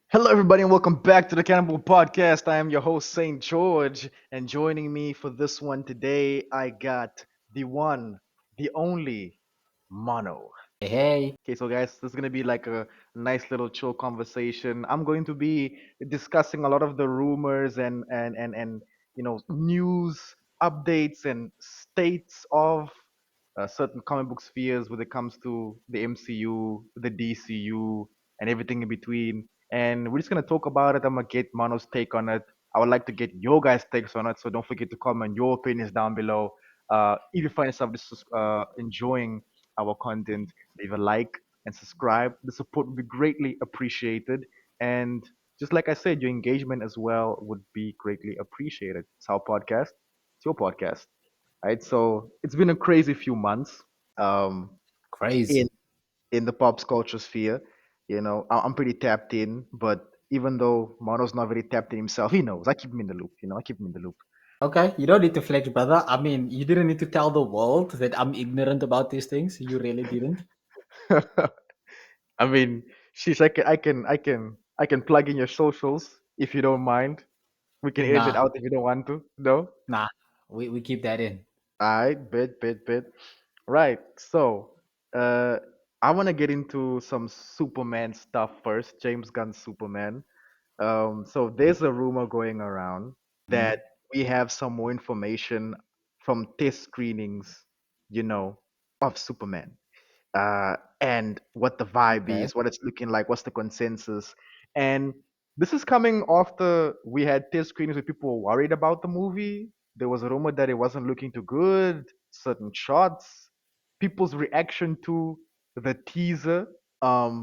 Hello, everybody, and welcome back to the Cannonbull Podcast. I am your host, Saint George, and joining me for this one today, I got the one, the only Mono. Hey, Okay, so guys, this is gonna be like a nice little chill conversation. I'm going to be discussing a lot of the rumors and news updates and states of certain comic book spheres when it comes to the MCU, the DCU, and everything in between. And we're just gonna talk about it. I'm gonna get Mano's take on it. I would like to get your guys' takes on it, so don't forget to comment your opinions down below. If you find yourself enjoying our content, leave a like and subscribe. The support would be greatly appreciated. And just like I said, your engagement as well would be greatly appreciated. It's our podcast. It's your podcast. Right. So it's been a crazy few months um, in crazy. in the pop culture sphere. I'm pretty tapped in, but even though Mono's not very tapped in himself, he knows. I keep him in the loop. I keep him in the loop. Okay, you don't need to flex, brother. I mean, you didn't need to tell the world that I'm ignorant about these things. You really didn't. I mean, sheesh, I can plug in your socials if you don't mind. We can edit it Nah, out if you don't want to. No? nah. We keep that in. Alright, bit. Right. So, uh, I want to get into some Superman stuff first. James Gunn's Superman. So there's a rumor going around Hmm. that we have some more information from test screenings, you know, of Superman. And what the vibe Okay. is, what it's looking like, what's the consensus. And this is coming after we had test screenings where people were worried about the movie. There was a rumor that it wasn't looking too good, certain shots, people's reaction to the teaser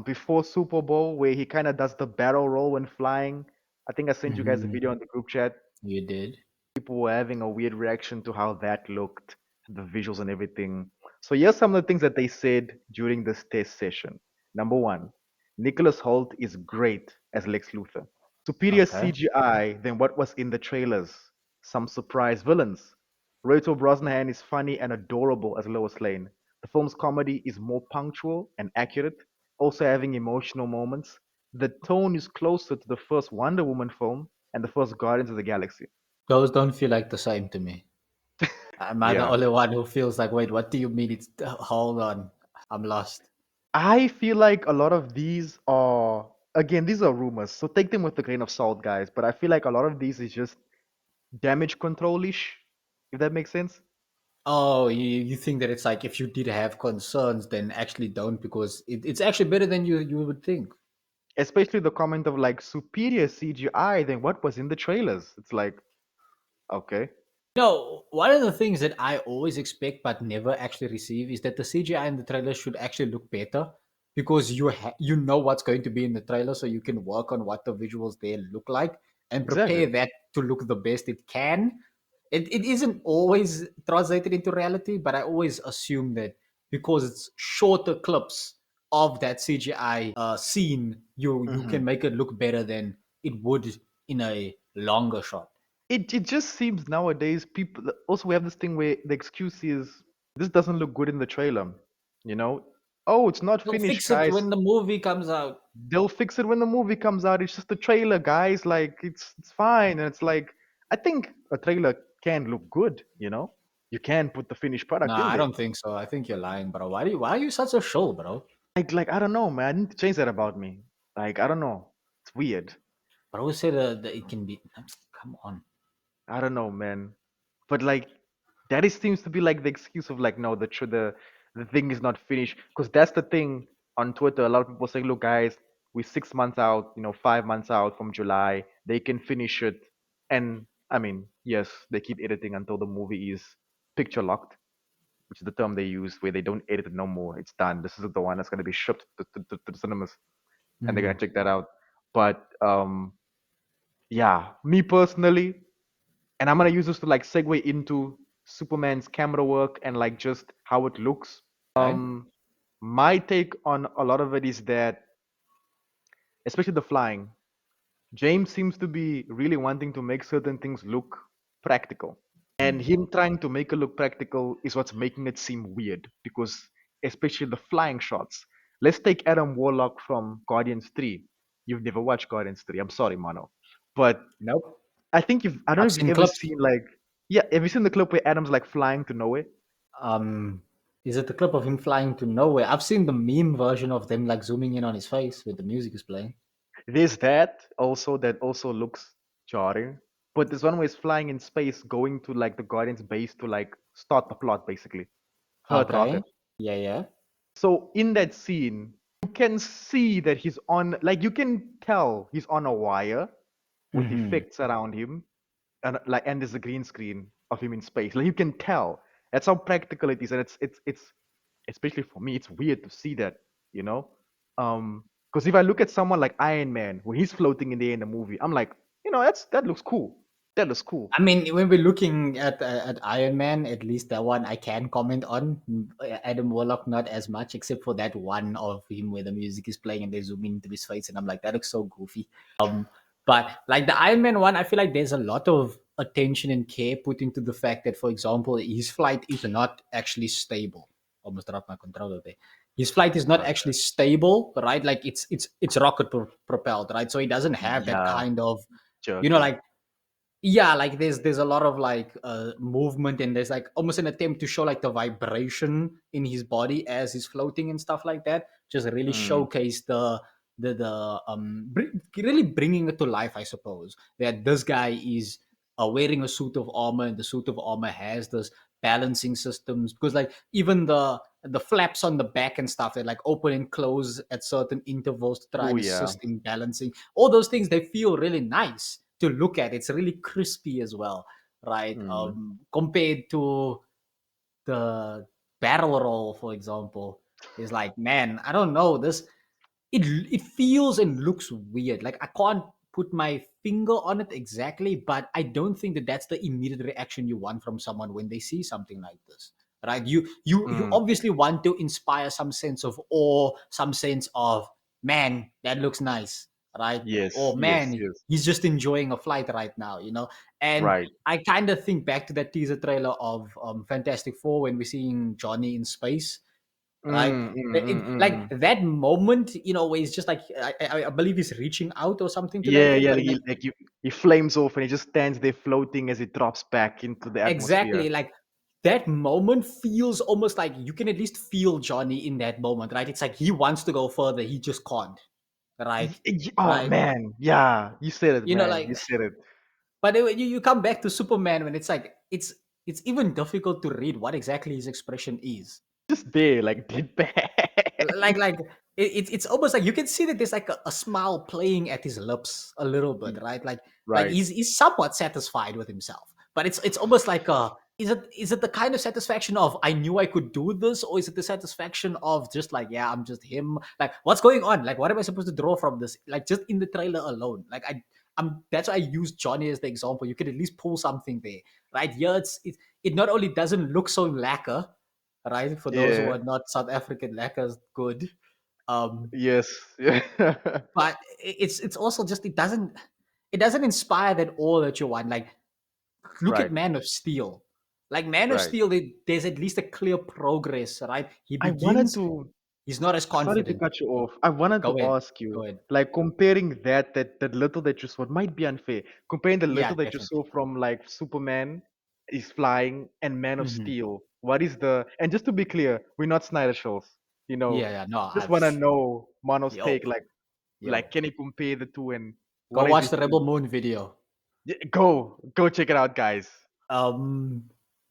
before Super Bowl where he kind of does the barrel roll when flying. I think I sent you guys a Hmm. video on the group chat. You did. People were having a weird reaction to how that looked, the visuals and everything. So here's some of the things that they said during this test session. Number one, Nicholas Holt is great as Lex Luthor. Superior Okay. CGI than what was in the trailers. Some surprise villains. Rachel Brosnahan is funny and adorable as Lois Lane. The film's comedy is more punctual and accurate, also having emotional moments. The tone is closer to the first Wonder Woman film and the first Guardians of the Galaxy. Those don't feel like the same to me. Am I the Yeah. only one who feels like, wait, what do you mean? Hold on. I'm lost. I feel like a lot of these are, again, these are rumors, so take them with a grain of salt, guys. But I feel like a lot of these is just damage control-ish, if that makes sense. Oh, you think that it's like if you did have concerns, then actually don't because it's actually better than you would think. Especially the comment of like superior CGI than what was in the trailers. It's like, okay. No, one of the things that I always expect but never actually receive is that the CGI in the trailer should actually look better because you know what's going to be in the trailer, so you can work on what the visuals there look like and Exactly. prepare that to look the best it can. It isn't always translated into reality, but I always assume that because it's shorter clips of that CGI scene, you hmm can make it look better than it would in a longer shot. it just seems nowadays people also we have this thing where the excuse is this doesn't look good in the trailer, you know? Oh, it's not They'll finished, fix it guys. when the movie comes out. They'll fix it when the movie comes out. It's just a trailer, guys. Like it's fine. And it's like I think a trailer can look good, you know? You can put the finished product Nah, in I there. don't think so. I think you're lying, bro. Why are you such a show, bro? Like I don't know, man. I need to change that about me. Like I don't know. It's weird. Bro said that it can be. Come on. I don't know, man. But like that is seems to be like the excuse of like no, the thing is not finished. Because that's the thing on Twitter. A lot of people say, look, guys, we're 6 months out, 5 months out from July. They can finish it, and I mean, yes, they keep editing until the movie is picture locked, which is the term they use, where they don't edit it no more. It's done. This is the one that's going to be shipped to the cinemas, and they're gonna Mhm. check that out. But yeah, me personally, and I'm gonna use this to like segue into Superman's camera work and like just how it looks. Okay. My take on a lot of it is that, especially the flying, James seems to be really wanting to make certain things look practical. And Mm. him trying to make it look practical is what's making it seem weird because, especially the flying shots. Let's take Adam Warlock from Guardians 3. You've never watched Guardians 3. I'm sorry, Mono. But Nope. I think I don't know I've if you've seen ever clips. seen like, yeah, have you seen the clip where Adam's like flying to nowhere? Um, is it the clip of him flying to nowhere? I've seen the meme version of them like zooming in on his face with the music is playing. There's that also looks jarring. But there's one where he's flying in space, going to like the Guardians base to like start the plot, basically. Hurt Okay. rocket. Yeah, yeah. So in that scene, you can see that he's on, like you can tell he's on a wire with Mm-hmm. effects around him, and there's a green screen of him in space. Like you can tell. That's how practical it is, and it's especially for me, it's weird to see that, you know. Because if I look at someone like Iron Man, when he's floating in the air in the movie, I'm like, that looks cool. That looks cool. I mean, when we're looking at Iron Man, at least that one I can comment on. Adam Warlock, not as much, except for that one of him where the music is playing and they zoom into his face, and I'm like, that looks so goofy. But like the Iron Man one, I feel like there's a lot of attention and care put into the fact that, for example, his flight is not actually stable. Almost dropped my controller there. His flight is not My actually bad. stable, right? Like it's rocket propelled, right? So he doesn't have that Yeah, kind of, jerky. like, yeah, like there's a lot of like movement, and there's like almost an attempt to show like the vibration in his body as he's floating and stuff like that, just really Mm. showcase really bringing it to life, I suppose, that this guy is wearing a suit of armor, and the suit of armor has this balancing systems, because like even the flaps on the back and stuff, they like open and close at certain intervals to try Oh and yeah. assist in balancing. All those things, they feel really nice to look at. It's really crispy as well, right? Mm. Compared to the barrel roll, for example, is like, man, I don't know. It feels and looks weird. Like I can't put my finger on it exactly, but I don't think that that's the immediate reaction you want from someone when they see something like this, right? You Mm. obviously want to inspire some sense of awe, some sense of, man, that looks nice, right? Yes, Or yes, man, yes. he's just enjoying a flight right now, And Right. I kind of think back to that teaser trailer of Fantastic Four when we're seeing Johnny in space, right? Mm, mm, It, mm, it- mm, like mm. that moment, where he's just like, I believe he's reaching out or something to that Yeah, effect. yeah. Like, like He flames off and he just stands there floating as it drops back into the atmosphere. exactly, like that moment feels almost like you can at least feel Johnny in that moment, right? It's like he wants to go further, he just can't, right? Oh Right? man, yeah. You said it, man. Like, You said it. but you come back to Superman when it's like it's even difficult to read what exactly his expression is. Just there, like dead bad. Like it's almost like you can see that there's like a smile playing at his lips a little bit, right? Like Right. he's somewhat satisfied with himself, but it's almost like is it the kind of satisfaction of, I knew I could do this, or is it the satisfaction of just like, yeah, I'm just him, like what's going on, like what am I supposed to draw from this, like just in the trailer alone, like I'm that's why I use Johnny as the example. You could at least pull something there, right? Here it not only doesn't look so lacquer, right? For those who Yeah. are not South African, lekker good. Um, Yes. Yeah. but it's also just it doesn't inspire that awe that you want. Like look at Right. Man of Steel. Like Man of Right. Steel, there's at least a clear progress, right? He I wanted begins, to he's not as Sorry to confident. cut you off. I wanted to Go ahead, ask go you, ahead. like comparing that little that you saw, it might be unfair. Comparing the Yeah, little that you saw definitely. from like Superman is flying and Man of Hmm. Steel. What is the and just to be clear, we're not Snyder shows. You know, Yeah, yeah. No, just wanna know Mono's yo, take, like yo, can you compare the two and go what are watch the different? Rebel Moon video. Yeah, go check it out, guys. um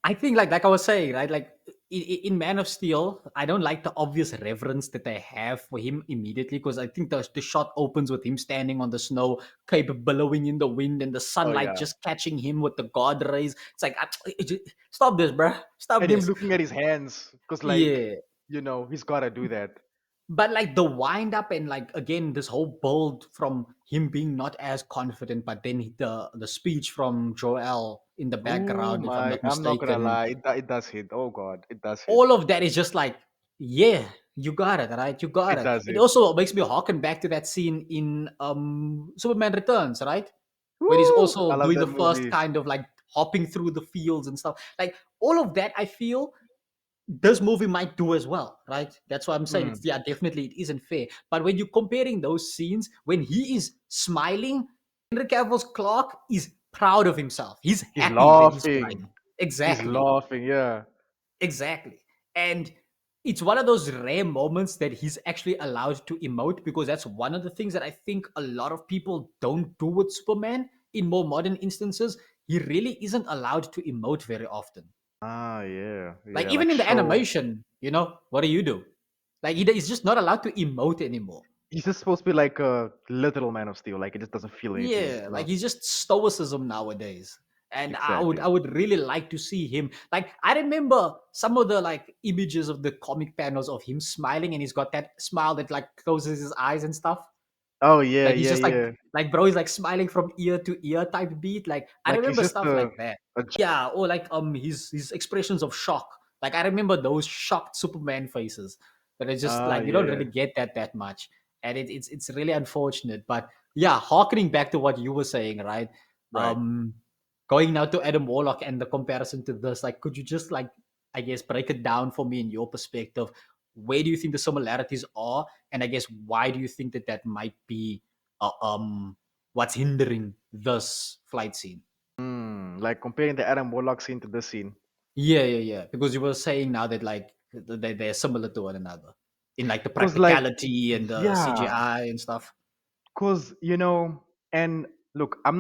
I think like I was saying, right? Like in Man of Steel, I don't like the obvious reverence that they have for him immediately, because I think the shot opens with him standing on the snow, cape billowing in the wind, and the Oh sunlight yeah. just catching him with the god rays. It's like, stop this, bruh. Stop And him this. looking at his hands, because Yeah. he's gotta do that. But like the wind up, and like again this whole build from him being not as confident, but then the speech from Joel in the Oh background, if I'm my, not I'm not gonna mistaken, lie, it does hit. Oh god, it does hit. all of that is just like, yeah, you got it, right? You got It it. does It hit. also makes me harken back to that scene in Superman Returns, right? Where he's Woo! I also love doing that the first movie. kind of like hopping through the fields and stuff. Like all of that, I feel this movie might do as well, right? That's why I'm saying Hmm. it's, yeah, definitely it isn't fair. But when you're comparing those scenes, when he is smiling, Henry Cavill's Clark is proud of himself. He's He's happy that he's laughing. flying. He's Exactly. laughing. Yeah. Exactly. And it's one of those rare moments that he's actually allowed to emote, because that's one of the things that I think a lot of people don't do with Superman in more modern instances. He really isn't allowed to emote very often. Ah, yeah, Like yeah. even Like in the show. animation, what do you do? Like he's just not allowed to emote anymore. He's just supposed to be like a literal Man of Steel. Like it just doesn't feel anything. Yeah, like he's just stoicism nowadays. And I Exactly. would really like to see him. Like I remember some of the like images of the comic panels of him smiling, and he's got that smile that like closes his eyes and stuff. Oh yeah, Like he's yeah, just yeah. like bro, he's like smiling from ear to ear type beat. Like I Like he's remember just stuff like that. a Yeah, or like his expressions of shock. Like I remember those shocked Superman faces. But it's just ah like you don't yeah. really get that much. And it's really unfortunate. But yeah, harkening back to what you were saying, right? Right. Um Going now to Adam Warlock and the comparison to this, like could you just like I guess break it down for me in your perspective? Where do you think the similarities are? And I guess why do you think that that might be uh, um what's hindering this flight scene? Like comparing the Adam Warlock scene to this scene. Yeah. Because you were saying now that like they're similar to one another in like the Cause like practicality and the yeah, CGI and stuff. cause and look, I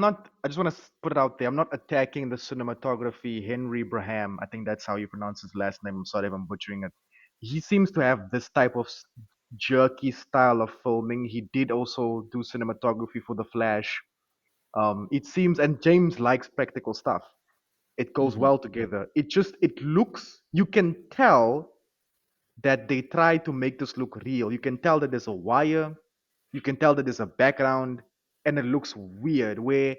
just want to put it out there. I'm not attacking the cinematography. Henry Braham, I think that's how you pronounce his last name. I'm sorry if I'm butchering it. He seems to have this type of jerky style of filming. He did also do cinematography for The Flash. It seems, and James likes practical stuff. It goes Hmm. well together. It looks, you can tell that they try to make this look real. You can tell that there's a wire, you can tell that there's a background, and it looks weird. Where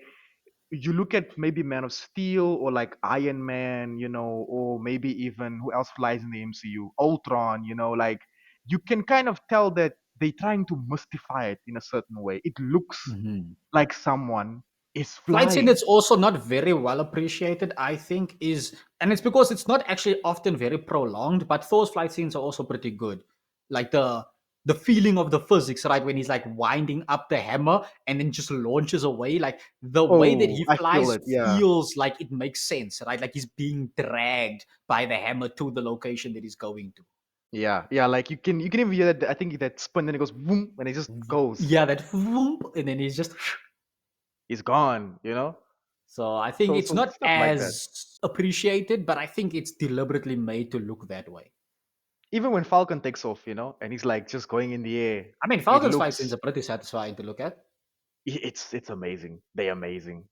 you look at maybe Man of Steel or like Iron Man, or maybe even who else flies in the MCU, Ultron, like you can kind of tell that they're trying to mystify it in a certain way. It looks Hmm. like someone is Flight scene flying. that's also not very well appreciated, I think, is, and it's because it's not actually often very prolonged, but Thor's flight scenes are also pretty good. Like the feeling of the physics, right? When he's like winding up the hammer and then just launches away, like the way that Oh, he I feel flies it. Yeah. feels like it makes sense, right? Like he's being dragged by the hammer to the location that he's going to. Yeah, yeah, like you can even hear that. I think that spin, then it goes boom, and it just goes. Yeah, that whoomp, and then he's just It's gone. so I think So it's so not stuff like that. as appreciated, but I think it's deliberately made to look that way. Even when Falcon takes off, and he's like just going in the air, I mean, it Falcon's fight scenes looks are pretty satisfying to look at, it's amazing. They're amazing.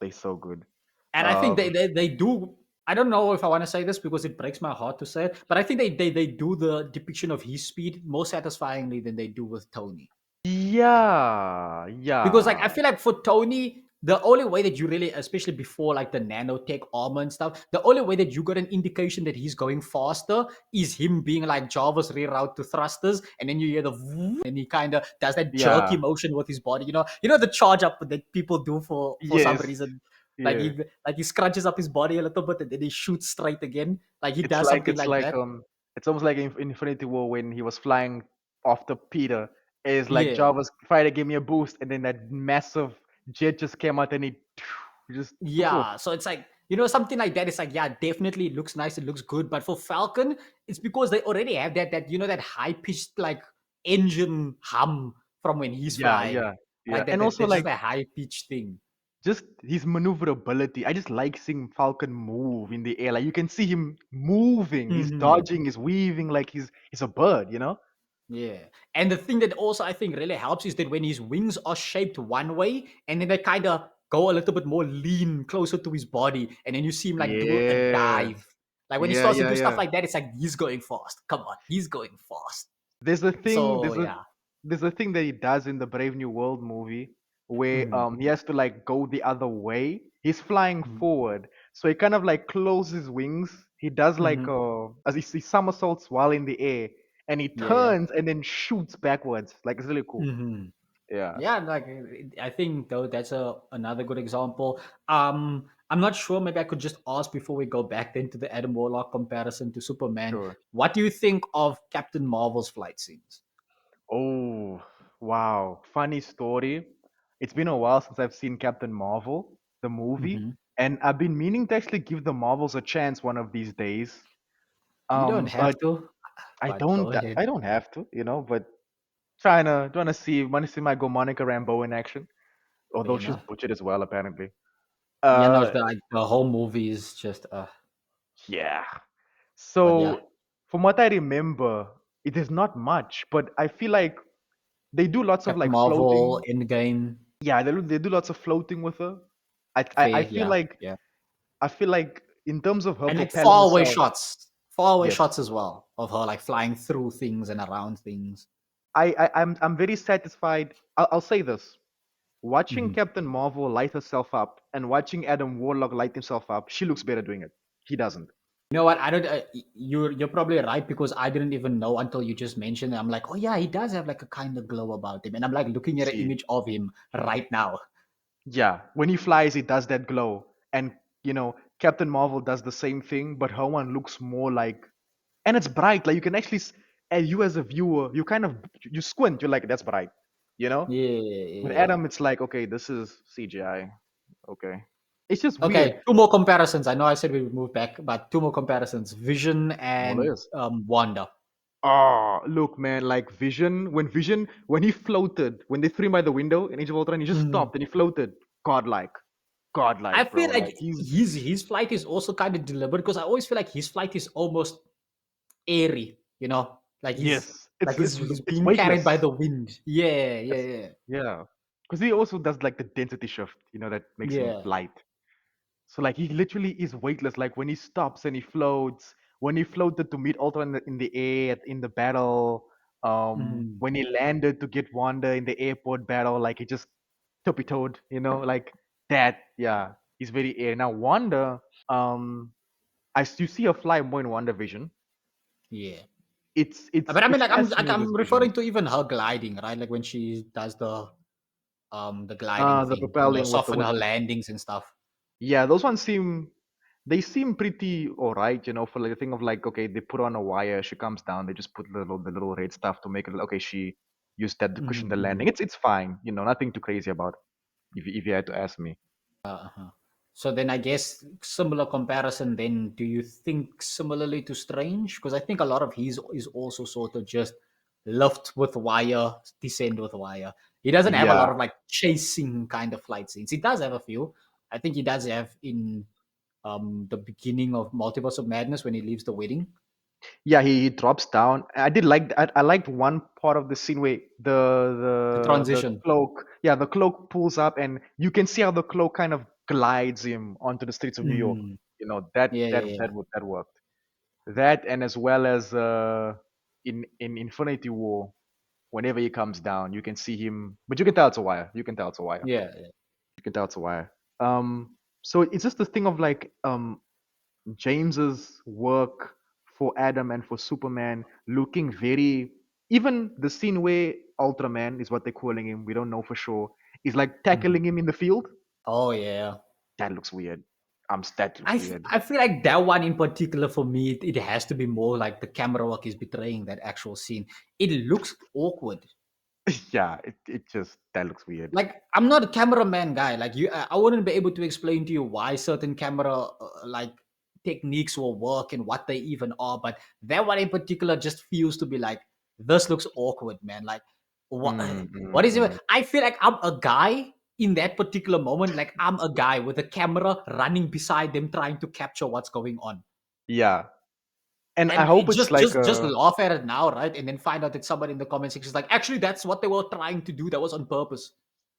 They're so good. and I think Um, they do. I don't know if I want to say this because it breaks my heart to say it, but I think they do the depiction of his speed more satisfyingly than they do with Tony. yeah, Because like I yeah, feel like for Tony, the only way that you really, especially before like the nanotech armor and stuff, the only way that you got an indication that he's going faster is him being like Jarvis reroute to thrusters, and then you hear the and he kind of does that jerky yeah. motion with his body. The charge up that people do for some Yes, reason. Like yeah. he scrunches up his body a little bit and then he shoots straight again. Like he It's does like something it's like like that. it's almost like in Infinity War when he was flying after Peter. It's like Yeah. Jarvis tried to give me a boost, and then that massive jet just came out and he just took off. Yeah, so it's like something like that. It's like yeah, definitely it looks nice, it looks good. But for Falcon, it's because they already have that high pitched like engine hum from when he's Yeah, flying, yeah, yeah. like that. And also That's just like a high pitched thing. just his maneuverability. I just like seeing Falcon move in the air. Like you can see him moving. He's Hmm. dodging, he's weaving like he's a bird. Yeah, and the thing that also I think really helps is that when his wings are shaped one way, and then they kind of go a little bit more lean, closer to his body, and then you see him like do a Yeah. dive. Like when he Yeah, starts to yeah, do stuff yeah. like that, it's like he's going fast. Come on, he's going fast. There's a thing. So There's a yeah. there's a thing that he does in the Brave New World movie where Mhm. he has to like go the other way. He's flying Mhm. forward, so he kind of like closes his wings. He does like Mhm. as he somersaults while in the air, and he Yeah. turns and then shoots backwards. Like it's really cool. Mhm. Yeah. Yeah, like I think though that's another good example. I'm not sure. Maybe I could just ask before we go back then to the Adam Warlock comparison to Superman. Sure. What do you think of Captain Marvel's flight scenes? Oh, wow. Funny story. It's been a while since I've seen Captain Marvel, the movie, Hmm. and I've been meaning to actually give the Marvels a chance one of these days. You don't have But to, I but go don't ahead. I don't have to, but trying to see want to see my go Monica Rambeau in action. Fair Although she's enough. butchered as well, apparently. Yeah, no, Uh the whole movie is just yeah. but yeah, So from what I remember, it is not much, but I feel like they do lots of Captain like Marvel, floating. Endgame, Yeah, they do lots of floating with her. I fair, feel yeah, like yeah. in terms of her And like propelling herself, far away yes. shots as well of her like flying through things and around things. I'm very satisfied. I'll say this. Watching Mhm. Captain Marvel light herself up and watching Adam Warlock light himself up, she looks better doing it. He doesn't. You know what? I don't. You're probably right because I didn't even know until you just mentioned it. I'm like, oh yeah, he does have like a kind of glow about him, and I'm like looking at an See, image of him right now. yeah, when he flies, he does that glow, and Captain Marvel does the same thing, but her one looks more like, and it's bright. Like you can actually, and you as a viewer, you kind of you squint. You're like, that's bright, you know. Yeah, With yeah. Adam, it's like, okay, this is CGI. Okay, it's just weird. Okay, two more comparisons. I know I said we would move back, but two more comparisons: Vision and Molly. Wanda. Oh, look, man, like Vision, when he floated, when they threw him by the window in Age of Ultron, he just Mhm. stopped and he floated. Godlike. I Godlike, feel bro. like Like he's, his flight is also kind of deliberate because I always feel like his flight is almost airy. You know, yes, it's it's he's it's being carried by weightless. the wind. Yeah, yeah, Yes. yeah, Yeah. Because he also does like the density shift, that makes him yeah. light. So like he literally is weightless. Like when he stops and he floats, when he floated to meet Ultron in the air in the battle, Mhm. when he landed to get Wanda in the airport battle, like he just tippy toed, like that. Yeah, he's very air. Now Wanda, you see her fly more in Wanda Vision. Yeah. It's it's But I mean, it's like as smooth as I'm Vision. referring to even her gliding, right? Like when she does the gliding The thing, propelling with the soften with her landings and stuff. yeah, those ones they seem pretty alright, for like the thing of like, okay, they put on a wire, she comes down, they just put the little red stuff to make it okay, she used that to cushion Hmm. the Hmm. landing. It's fine, nothing too crazy about it, if you had to ask me. Uh-huh. So then I guess similar comparison. Then do you think similarly to Strange? Because I think a lot of his is also sort of just lift with wire, descend with wire. He doesn't have a lot Yeah. of like chasing kind of flight scenes. He does have a few. I think he does have in the beginning of Multiverse of Madness when he leaves the wedding. Yeah, he drops down. I liked one part of the scene where The the transition. cloak, yeah, the cloak pulls up and you can see how the cloak kind of glides him onto the streets of New York. Mm. That Yeah, that yeah, that yeah. that worked. That, and as well as in Infinity War, whenever he comes down, you can see him, but you can tell it's a wire. You can tell it's a wire. Yeah, yeah. You can tell it's a wire. So it's just the thing of like James's work for Adam and for Superman looking very, even the scene where Ultraman is what they're calling him, we don't know for sure, is like Mhm. tackling him in the field. Oh yeah. That looks weird. That looks weird. I feel like that one in particular for me, it has to be more like the camera work is betraying that actual scene. It looks awkward. Yeah, it just that looks weird. Like I'm not a cameraman guy. Like you, I wouldn't be able to explain to you why certain camera like techniques will work and what they even are. But that one in particular just feels to be like this looks awkward, man. Like what? Mm, What mm, is it? mm. I feel like I'm a guy in that particular moment. Like I'm a guy with a camera running beside them, trying to capture what's going on. Yeah, and I And hope it it's just like just just laugh at it now, right? And then find out that somebody in the comment section is like, actually, that's what they were trying to do. That was on purpose.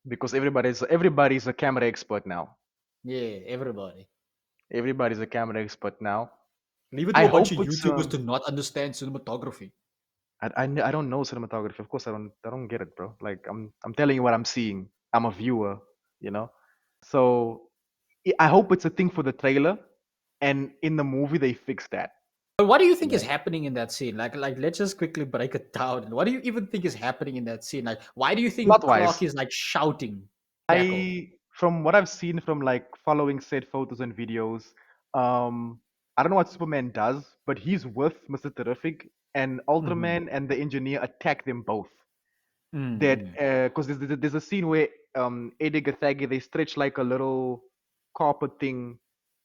because everybody's a camera expert now. Yeah, everybody. Everybody's a camera expert now. Leave it I to a bunch hope of it's YouTubers to not understand cinematography. I don't know cinematography. Of course, I don't get it, bro. Like I'm telling you what I'm seeing. I'm a viewer, you know. So I hope it's a thing for the trailer, and in the movie they fix that. But what do you think is Yeah. happening in that scene? Like let's just quickly break it down. What do you even think is happening in that scene? Like, why do you Plot think Clark wise, is like shouting I tackle? from what I've seen from like following said photos and videos, I don't know what Superman does, but he's with Mr. Terrific, and Mm-hmm. Ultraman and the engineer attack them both. That Mm-hmm. because there's a scene where Eddie Gathagi, they stretch like a little carpet thing,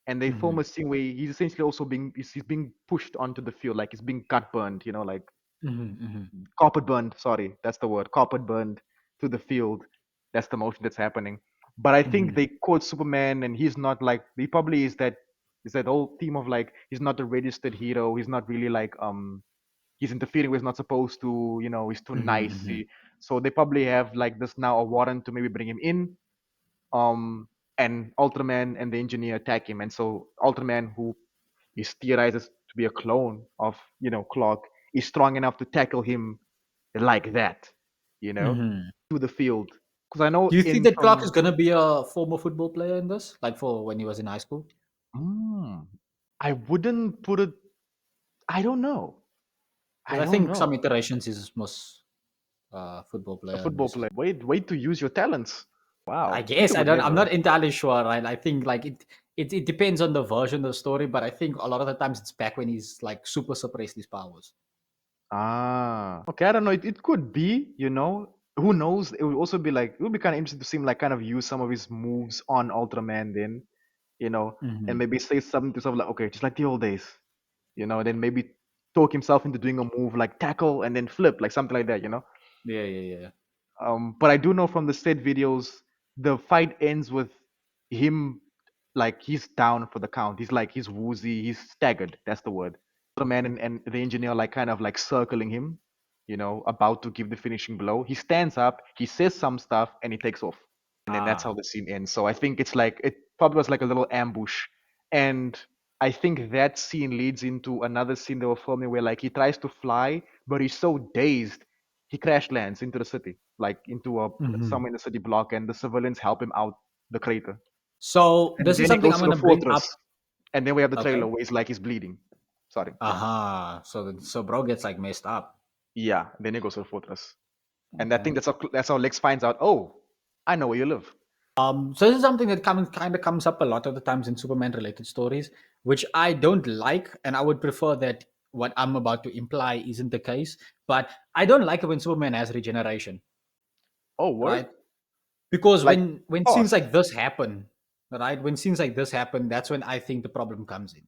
and they form Mm-hmm. a scene where he's essentially also he's being pushed onto the field, like he's being gut burned, like Mm-hmm. carpet burned. Sorry, that's the word. Carpet burned to the field. That's the motion that's happening. But I think Mm-hmm. they quote Superman, and he's not like he probably is that whole theme of like he's not a registered hero. He's not really like he's interfering where he's not supposed to. He's too nice. Mm-hmm. So they probably have like this now a warrant to maybe bring him in. And Ultraman and the engineer attack him, and so Ultraman, who is theorizes to be a clone of Clark, is strong enough to tackle him like that, you know, Mm-hmm. to the field. Because I know Do you think in that Clark is from gonna be a former football player in this, like for when he was in high school? mm, I wouldn't put it. I don't know. Because I I don't think know. some iterations is most football A player in football this. player. Wait to use your talents. I Wow, you guess do I don't. I'm whatever. not entirely sure. Right? I think like it depends on the version of the story, but I think a lot of the times it's back when he's like super suppressed his powers. Okay, I don't know. It could be. Who knows? It would also be like, it would be kind of interesting to see him like kind of use some of his moves on Ultraman then, you know, and Hmm. maybe say something to something like, okay, just like the old days, then maybe talk himself into doing a move like tackle and then flip, like something like that. Yeah, yeah, yeah. But I do know from the said videos, the fight ends with him like he's down for the count. He's woozy, he's staggered. That's the word. The man and the engineer like kind of like circling him, about to give the finishing blow. He stands up, he says some stuff, and he takes off. And then that's how Ah. the scene ends. So I think it's like it probably was like a little ambush. And I think that scene leads into another scene they were filming where like he tries to fly, but he's so dazed he crash lands into the city, like into a Hmm. somewhere in the city block, and the civilians help him out the crater. So And this is then he something goes I'm to the gonna bring up. fortress, and then we have the trailer Okay. where he's bleeding. Sorry, yeah, So bro gets like messed up. yeah. Then he goes to the fortress, and I Okay. think that's how Lex finds out. Oh, I know where you live. So this is something that kind of comes up a lot of the times in Superman related stories, which I don't like, and I would prefer that what I'm about to imply isn't the case. But I don't like it when Superman has regeneration, Oh, word, right? Because like when scenes fast. like this happen, right? When scenes like this happen, that's when I think the problem comes in,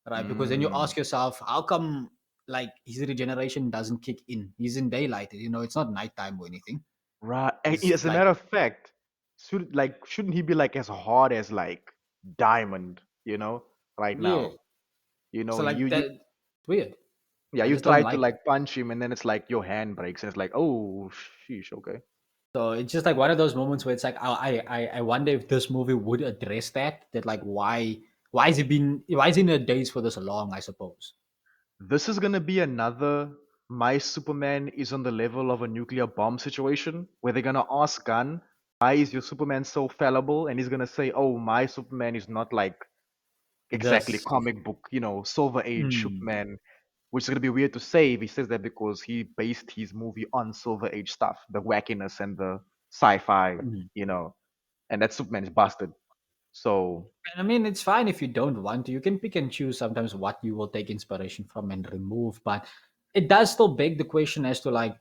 right? Because then you Mm, ask yourself, how come like his regeneration doesn't kick in? He's in daylight, it's not nighttime or anything. right. And He's as a like, matter of fact, shouldn't he be like as hard as like diamond? Right yeah. now. So You like that, you it's weird. Yeah, I you just don't try to like it. like punch him, and then it's like your hand breaks, and it's like, oh, sheesh, okay. So it's just like one of those moments where it's like I wonder if this movie would address that like why is he in the days for this long, I suppose. This is gonna be another my Superman is on the level of a nuclear bomb situation where they're gonna ask Gunn, why is your Superman so fallible? And he's gonna say, oh, my Superman is not like exactly This. comic book, Silver Age Hmm. Superman, which is gonna be weird to say if he says that because he based his movie on Silver Age stuff, the wackiness and the sci-fi, Mhm. you know, and that Superman is busted. So I mean, it's fine if you don't want to. You can pick and choose sometimes what you will take inspiration from and remove, but it does still beg the question as to like,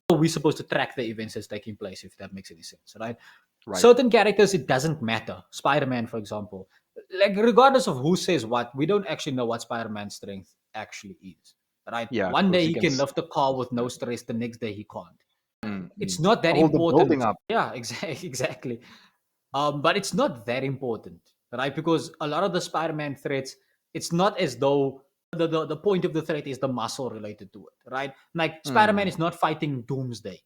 how are we supposed to track the events that's taking place, if that makes any sense, right? right. Certain characters, it doesn't matter. Spider-Man, for example, like regardless of who says what, we don't actually know what Spider-Man's strength actually is, right? Yeah, One because day he he can can lift a car with no stress, the next day he can't. It's mm, not that hold the building important. up. Yeah, exactly, exactly. But it's not that important, right? Because a lot of the Spider-Man threats, it's not as though the point of the threat is the muscle related to it, right? Like Spider-Man Mm, is not fighting Doomsday,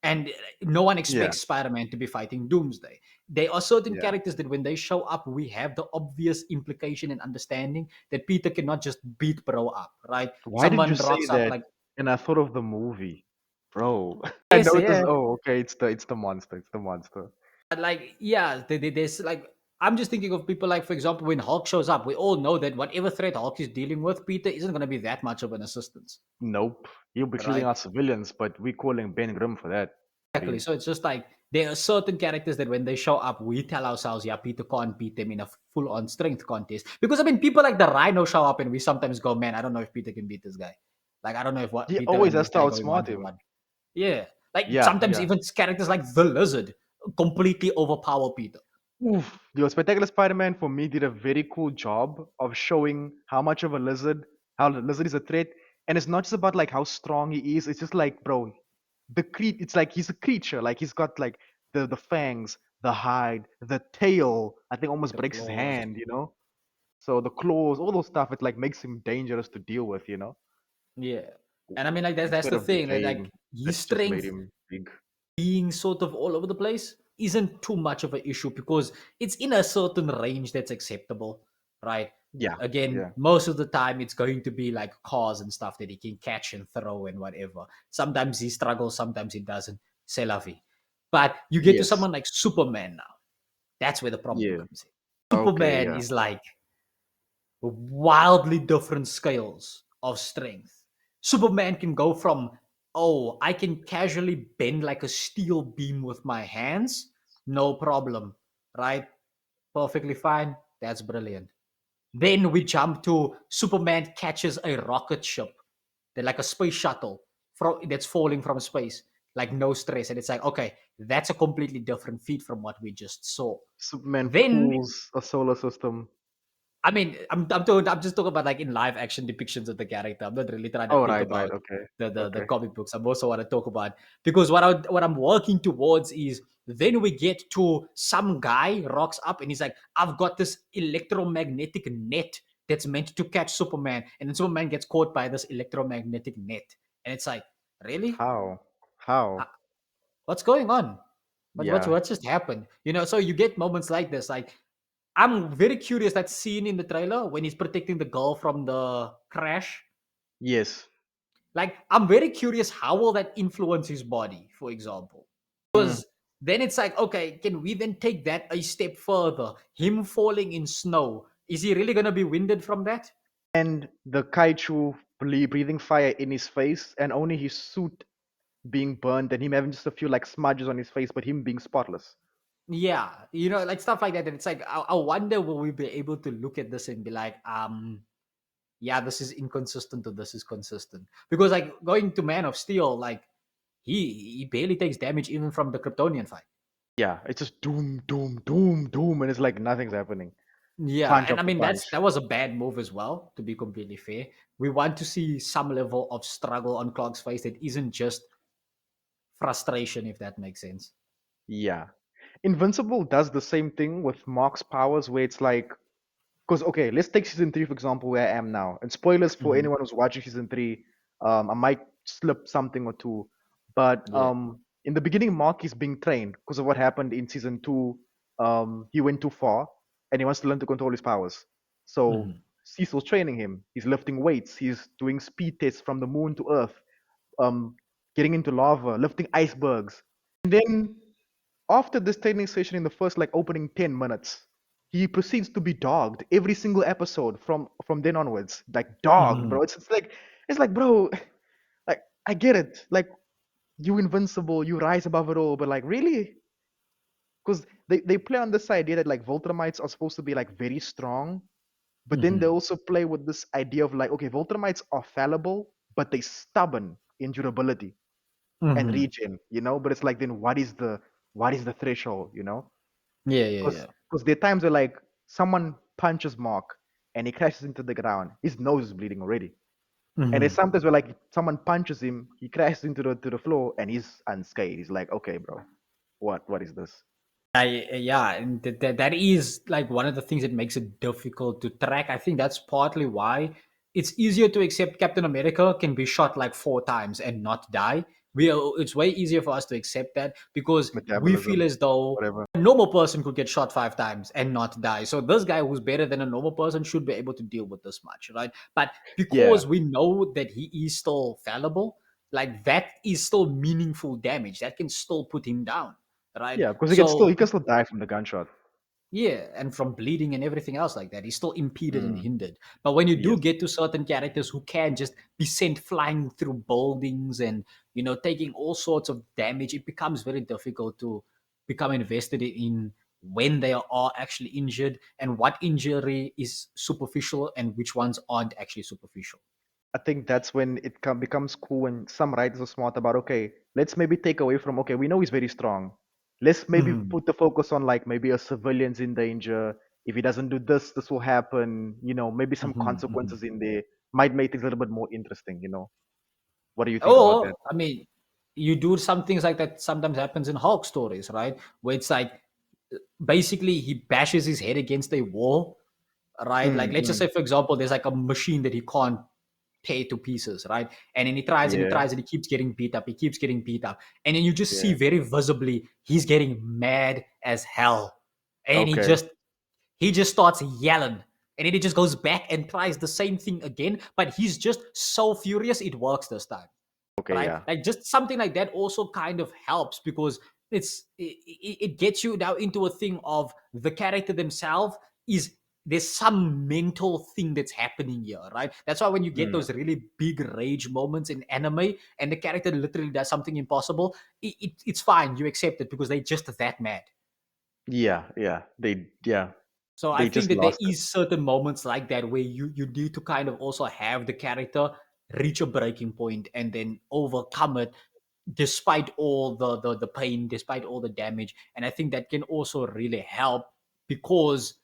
and no one yeah, expects Spider-Man to be fighting Doomsday. There are certain yeah. characters that when they show up, we have the obvious implication and understanding that Peter cannot just beat Bro up, right? Why did you Someone say rocks up that? like, And I thought of the movie, bro. I yes, know it was. yeah, Oh, okay. It's the monster. It's the monster. like yeah, there's like I'm just thinking of people like, for example, when Hulk shows up, we all know that whatever threat Hulk is dealing with, Peter isn't going to be that much of an assistance, Nope. He'll be killing right? our civilians, but we calling Ben Grimm for that, Exactly. buddy. So it's just like There are certain characters that when they show up, we tell ourselves, yeah, Peter can't beat them in a full-on strength contest. Because I mean, people like the Rhino show up, and we sometimes go, man, I don't know if Peter can beat this guy. Like, I don't know if what He Peter always and has this to guy going one outsmart to him. one. Yeah, like Yeah, sometimes yeah. even characters like the Lizard completely overpower Peter. Oof. The Spectacular Spider-Man for me did a very cool job of showing how much of a lizard, how the lizard is a threat, and it's not just about like how strong he is. It's just like, bro, it's like he's a creature. Like he's got like the fangs, the hide, the tail. I think almost The breaks his claws. hand. So the claws, all those stuff, it like makes him dangerous to deal with. Yeah. And I mean, like, that's Instead the of thing. That, decaying, like, his that just made strength him big. being sort of all over the place isn't too much of an issue because it's in a certain range that's acceptable, right? Yeah, Again, yeah. most of the time it's going to be like cars and stuff that he can catch and throw and whatever. Sometimes he struggles, sometimes he doesn't. C'est la vie. But you get to Yes. someone like Superman now. That's where the problem Yeah. comes in. Okay, Superman yeah. is like wildly different scales of strength. Superman can go from, oh, I can casually bend like a steel beam with my hands, no problem, right? Perfectly fine. That's brilliant. Then we jump to Superman catches a rocket ship, they're like a space shuttle that's falling from space, like no stress. And it's like, okay, that's a completely different feat from what we just saw. Superman Then pulls a solar system. I mean, I'm just talking about like in live action depictions of the character. I'm not really trying to Oh, think right, right. about Okay, the okay. comic books. I'm also want to talk about because what I'm working towards is then we get to some guy rocks up and he's like, I've got this electromagnetic net that's meant to catch Superman, and then Superman gets caught by this electromagnetic net, and it's like, really? How? How? Uh, What's going on? Yeah. What just happened? So you get moments like this, like I'm very curious that scene in the trailer when he's protecting the girl from the crash. Yes. Like, I'm very curious how will that influence his body, for example. Mm. Because then it's like, okay, can we then take that a step further? Him falling in snow. Is he really gonna be winded from that? And the kaiju breathing fire in his face, and only his suit being burned, and him having just a few like smudges on his face, but him being spotless. Yeah, like stuff like that. And it's like, I wonder will we be able to look at this and be like, yeah, this is inconsistent or this is consistent. Because like going to Man of Steel, like he barely takes damage even from the Kryptonian fight. Yeah, it's just doom, doom, doom, doom, and it's like nothing's happening. Yeah, Punch and I after mean punch. that was a bad move as well. To be completely fair, we want to see some level of struggle on Clark's face that isn't just frustration, if that makes sense. Yeah. Invincible does the same thing with Mark's powers, where it's like, because okay, let's take season 3 for example, where I am now. And spoilers for Hmm. anyone who's watching season 3. I might slip something or two, but Yeah. in the beginning, Mark is being trained because of what happened in season 2. He went too far, and he wants to learn to control his powers. So Hmm. Cecil's training him. He's lifting weights. He's doing speed tests from the moon to Earth. Um, Getting into lava, lifting icebergs, and then after this training session in the first like opening 10 minutes, he proceeds to be dogged every single episode from then onwards. Like dogged, Hmm. bro. It's like bro, like I get it. Like you invincible, you rise above it all, but like really? Because they play on this idea that like Voltrumites are supposed to be like very strong, but then they Hmm. also play with this idea of like, okay, Voltrumites are fallible, but they stubborn in durability and Hmm. regen. But it's like then what is the threshold? Yeah, yeah, Because yeah. there are times where like someone punches Mark and he crashes into the ground, his nose is bleeding already. And there's Hmm. sometimes where like someone punches him, he crashes into the floor and he's unscathed. He's like, okay, bro, what is this? Yeah, and that is like one of the things that makes it difficult to track. I think that's partly why it's easier to accept Captain America can be shot like 4 times and not die. It's way easier for us to accept that because we feel Metabolism, as though whatever. a normal person could get shot 5 times and not die. So this guy who's better than a normal person should be able to deal with this much, right? But Yeah, because we know that he is still fallible, like that is still meaningful damage that can still put him down, right? yeah, because he can still So he can still die from the gunshot. yeah, and from bleeding and everything else like that, he's still impeded and Mm, hindered. But when you do yes. get to certain characters who can just be sent flying through buildings and taking all sorts of damage, it becomes very difficult to become invested in when they are actually injured and what injury is superficial and which ones aren't actually superficial. I think that's when it becomes cool when some writers are smart about, okay, let's maybe take away from, okay, we know he's very strong. Let's maybe Mhm. put the focus on like maybe a civilian's in danger. If he doesn't do this, this will happen. Maybe some Mhm, mhm. consequences in there might make things a little bit more interesting. What do you think about that? Or, I mean, you do some things like that sometimes happens in Hulk stories, right? Where it's like basically he bashes his head against a wall, right? Like, Mm, let's just mm. say, for example, there's like a machine that he can't tear to pieces, right? And then he tries and he Yeah. tries and he keeps getting beat up. He keeps getting beat up. And then you just see Yeah. very visibly he's getting mad as hell. And he Okay. just he just starts yelling. And then he just goes back and tries the same thing again. But he's just so furious it works this time, Okay. right? Yeah. Like just something like that also kind of helps because it gets you now into a thing of the character themselves is there's some mental thing that's happening here, right? That's why when you get Mm. those really big rage moments in anime and the character literally does something impossible, it's fine. You accept it because they're just that mad. Yeah. Yeah. So I They think just that there lost it. is certain moments like that where you need to kind of also have the character reach a breaking point and then overcome it despite all the pain, despite all the damage. And I think that can also really help because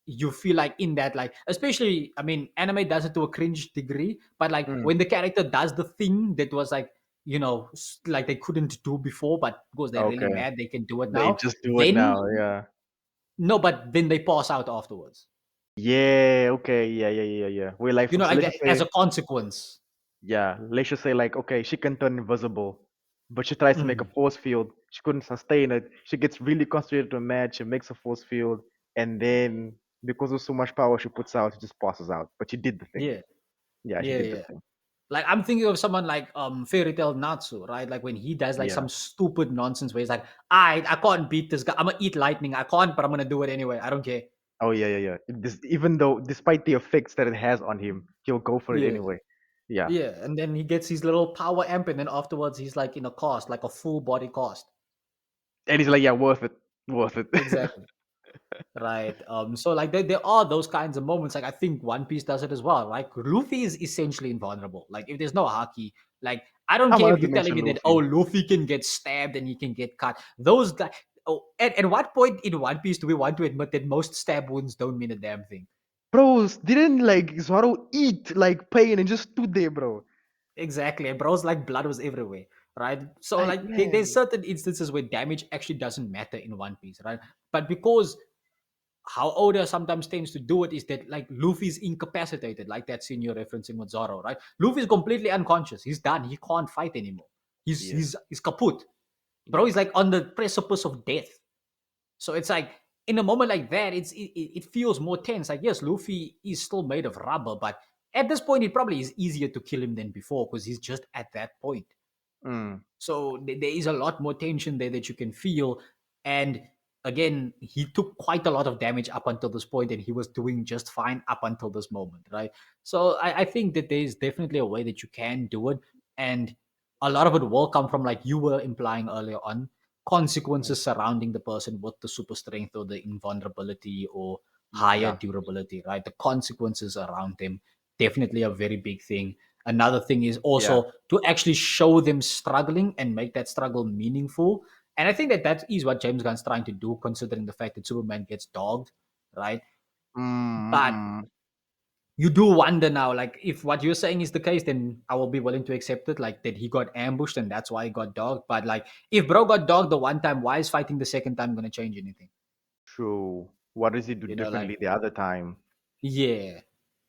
you feel like in that, like, especially, I mean, anime does it to a cringe degree, but like Mm. when the character does the thing that was like, like they couldn't do before, but because they're really Okay. mad, they can do it They now. just do it Then now. Yeah. no, but then they pass out afterwards. Yeah. Okay. Yeah. Yeah. Yeah. Yeah. We're like, so Like let's that just as a say, consequence. yeah, let's just say like, okay, she can turn invisible, but she tries to make a Mhm. force field. She couldn't sustain it. She gets really concentrated to a match. She makes a force field, and then because of so much power she puts out, she just passes out. But she did the thing. Yeah, Yeah, she yeah, did the yeah. thing. Like I'm thinking of someone like Fairy Tale Natsu, right? Like when he does like Yeah. some stupid nonsense where he's like, I can't beat this guy. I'm gonna eat lightning. I can't, but I'm gonna do it anyway. I don't care. Oh yeah, yeah, yeah. Even though, despite the effects that it has on him, he'll go for it Yeah, anyway. Yeah. yeah. And then he gets his little power amp, and then afterwards he's like in a cast, like a full body cast. And he's like, yeah, worth it, worth it. Exactly. Right. So like there are those kinds of moments. Like I think One Piece does it as well. Like Luffy is essentially invulnerable. Like if there's no haki, like I don't I care wanted if to you're telling mention me that oh Luffy. Luffy can get stabbed and he can get cut. Those guys. Oh, at what point in One Piece do we want to admit that most stab wounds don't mean a damn thing? Bros, didn't like Zoro eat like pain and just stood there, bro? Exactly. And bros like blood was everywhere. Right. So Like, like there's man. certain instances where damage actually doesn't matter in One Piece, right? But because how Oda sometimes tends to do it is that like Luffy's incapacitated, like that scene you're referencing with Zoro, right? Luffy's completely unconscious. He's done. He can't fight anymore. He's Yeah, he's he's kaput. Bro, yeah. he's like on the precipice of death. So it's like in a moment like that, it feels more tense. Like yes, Luffy is still made of rubber, but at this point, it probably is easier to kill him than before because he's just at that point. Mm, So there is a lot more tension there that you can feel. And again, he took quite a lot of damage up until this point, and he was doing just fine up until this moment, right? So I think that there's definitely a way that you can do it. And a lot of it will come from, like you were implying earlier on, mm. consequences surrounding the person with the super strength or the invulnerability or higher Yeah, durability, right? The consequences around them, definitely a very big thing. Another thing is yeah. also to actually show them struggling and make that struggle meaningful. And I think that that is what James Gunn's trying to do, considering the fact that Superman gets dogged, right? But Mm-mm. you do wonder now, like, if what you're saying is the case, then I will be willing to accept it, like that he got ambushed and that's why he got dogged. But like, if bro got dogged the one time, why is fighting the second time going to change anything? True. What does he do Like, differently the other time? yeah,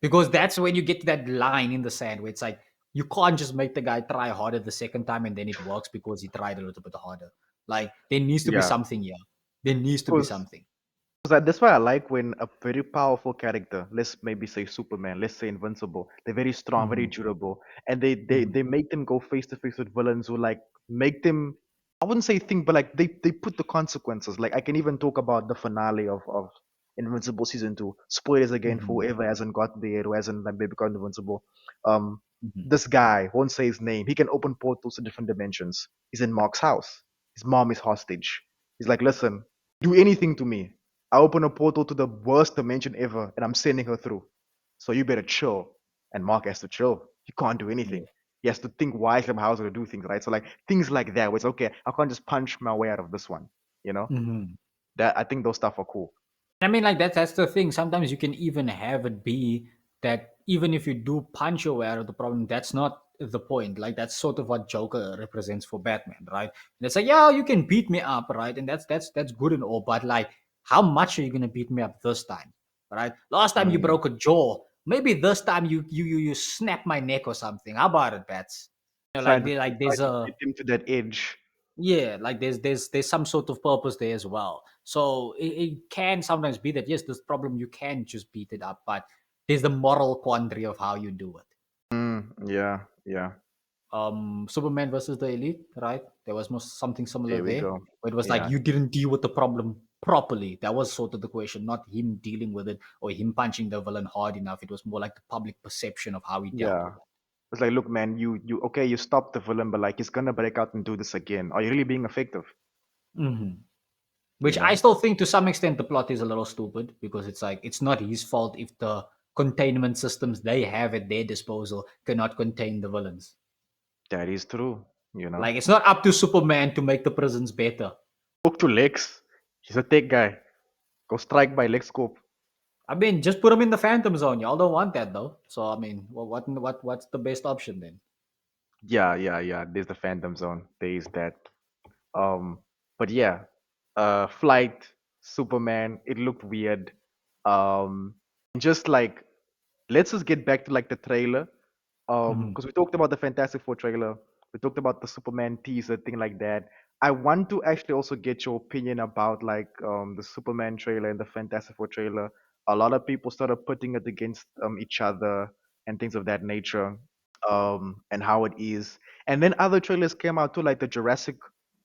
because that's when you get to that line in the sand where it's like you can't just make the guy try harder the second time and then it works because he tried a little bit harder. Like there needs to be Yeah, something here. There needs to be because something. that's why I like when a very powerful character, let's maybe say Superman, let's say Invincible, they're very strong, very Hmm. durable, and they Hmm. make them go face to face with villains who like make them. I wouldn't say think, but like they put the consequences. Like I can even talk about the finale of Invincible season 2. Spoilers again for Hmm. whoever hasn't got there, who hasn't like maybe got Invincible. Um, Hmm. this guy won't say his name. He can open portals to different dimensions. He's in Mark's house. His mom is hostage. He's like, listen, do anything to me. I open a portal to the worst dimension ever, and I'm sending her through. So you better chill. And Mark has to chill. He can't do anything. He has to think wisely about how he's gonna do things, right? So like things like that, where it's okay, I can't just punch my way out of this one. You know? Yeah. That I think those stuff are cool. I mean, like that's the thing. Sometimes you can even have it be that even if you do punch your way out of the problem, that's not the point. Like that's sort of what Joker represents for Batman, right? And it's like, yeah, you can beat me up, right? And that's good and all, but like, how much are you gonna beat me up this time, right? Last time you Mm. broke a jaw, maybe this time you snap my neck or something. How about it, Bats? Trying to Like try there's to a get him to that edge. yeah, like there's some sort of purpose there as well. So it can sometimes be that yes, this problem you can just beat it up, but there's the moral quandary of how you do it. Yeah, yeah. Superman versus the Elite, right? There was something similar There we there, go. where it was like Yeah. you didn't deal with the problem properly. That was sort of the question, not him dealing with it or him punching the villain hard enough. It was more like the public perception of how he dealt Yeah. with it. It's like, look, man, you okay, you stopped the villain, but like he's gonna break out and do this again. Are you really being effective? Mhm. Which You I know? still think to some extent the plot is a little stupid because it's like it's not his fault if the containment systems they have at their disposal cannot contain the villains. That is true, you know. Like it's not up to Superman to make the prisons better. Talk to Lex. He's a tech guy. Go strike by Lex Corp. I mean, just put them in the Phantom Zone. Y'all don't want that though. So I mean, what's the best option then? Yeah, yeah, yeah. There's the Phantom Zone. There is that. But yeah, Flight, Superman. It looked weird. Just like let's just get back to like the trailer. Mhm. Because we talked about the Fantastic Four trailer, we talked about the Superman teaser, thing like that. I want to actually also get your opinion about like the Superman trailer and the Fantastic Four trailer. A lot of people started putting it against each other and things of that nature, and how it is. And then other trailers came out too, like the Jurassic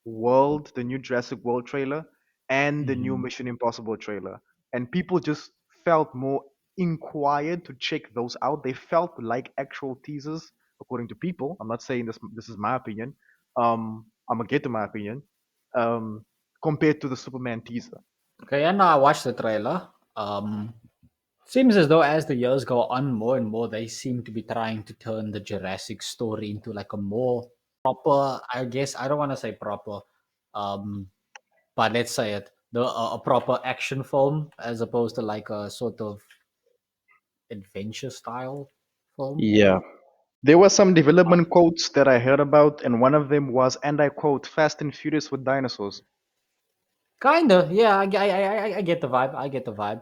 World, the new Jurassic World trailer, and the new Mhm. Mission Impossible trailer. And people just felt more inquired to check those out. They felt like actual teasers, according to people. I'm not saying this. This is my opinion. I'm gonna get to my opinion. Um, Compared to the Superman teaser. Okay, yeah, no, I watched the trailer. Seems as though as the years go on, more and more they seem to be trying to turn the Jurassic story into like a more proper. I guess I don't want to say proper, um, but let's say it a proper action film as opposed to like a sort of adventure style film. Yeah. There were some development quotes that I heard about, and one of them was, and I quote, "Fast and Furious with dinosaurs." Kinda, yeah. I get the vibe. I get the vibe.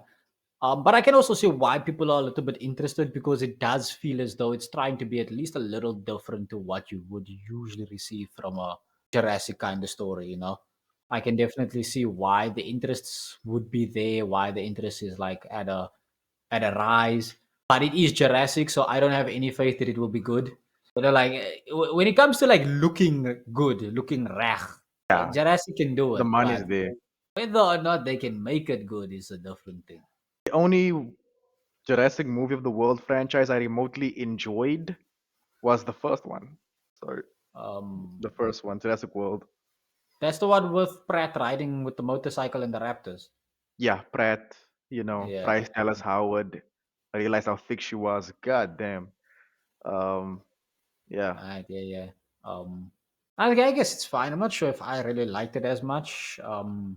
But I can also see why people are a little bit interested because it does feel as though it's trying to be at least a little different to what you would usually receive from a Jurassic kind of story, you know? I can definitely see why the interests would be there, why the interest is like at a rise. But it is Jurassic, so I don't have any faith that it will be good. So they're like when it comes to like looking good, looking rag, Yeah, Jurassic can do the it, money's but there. whether or not they can make it good is a different thing. The only Jurassic movie of the World franchise I remotely enjoyed was the first one. Sorry, Um, the first one, Jurassic World. that's the one with Pratt riding with the motorcycle and the Raptors. Yeah, Pratt, Yeah, Bryce Dallas Howard. I realized how thick she was. God damn. Um, yeah. right. Yeah, yeah. Um, I guess it's fine. I'm not sure if I really liked it as much. Mm,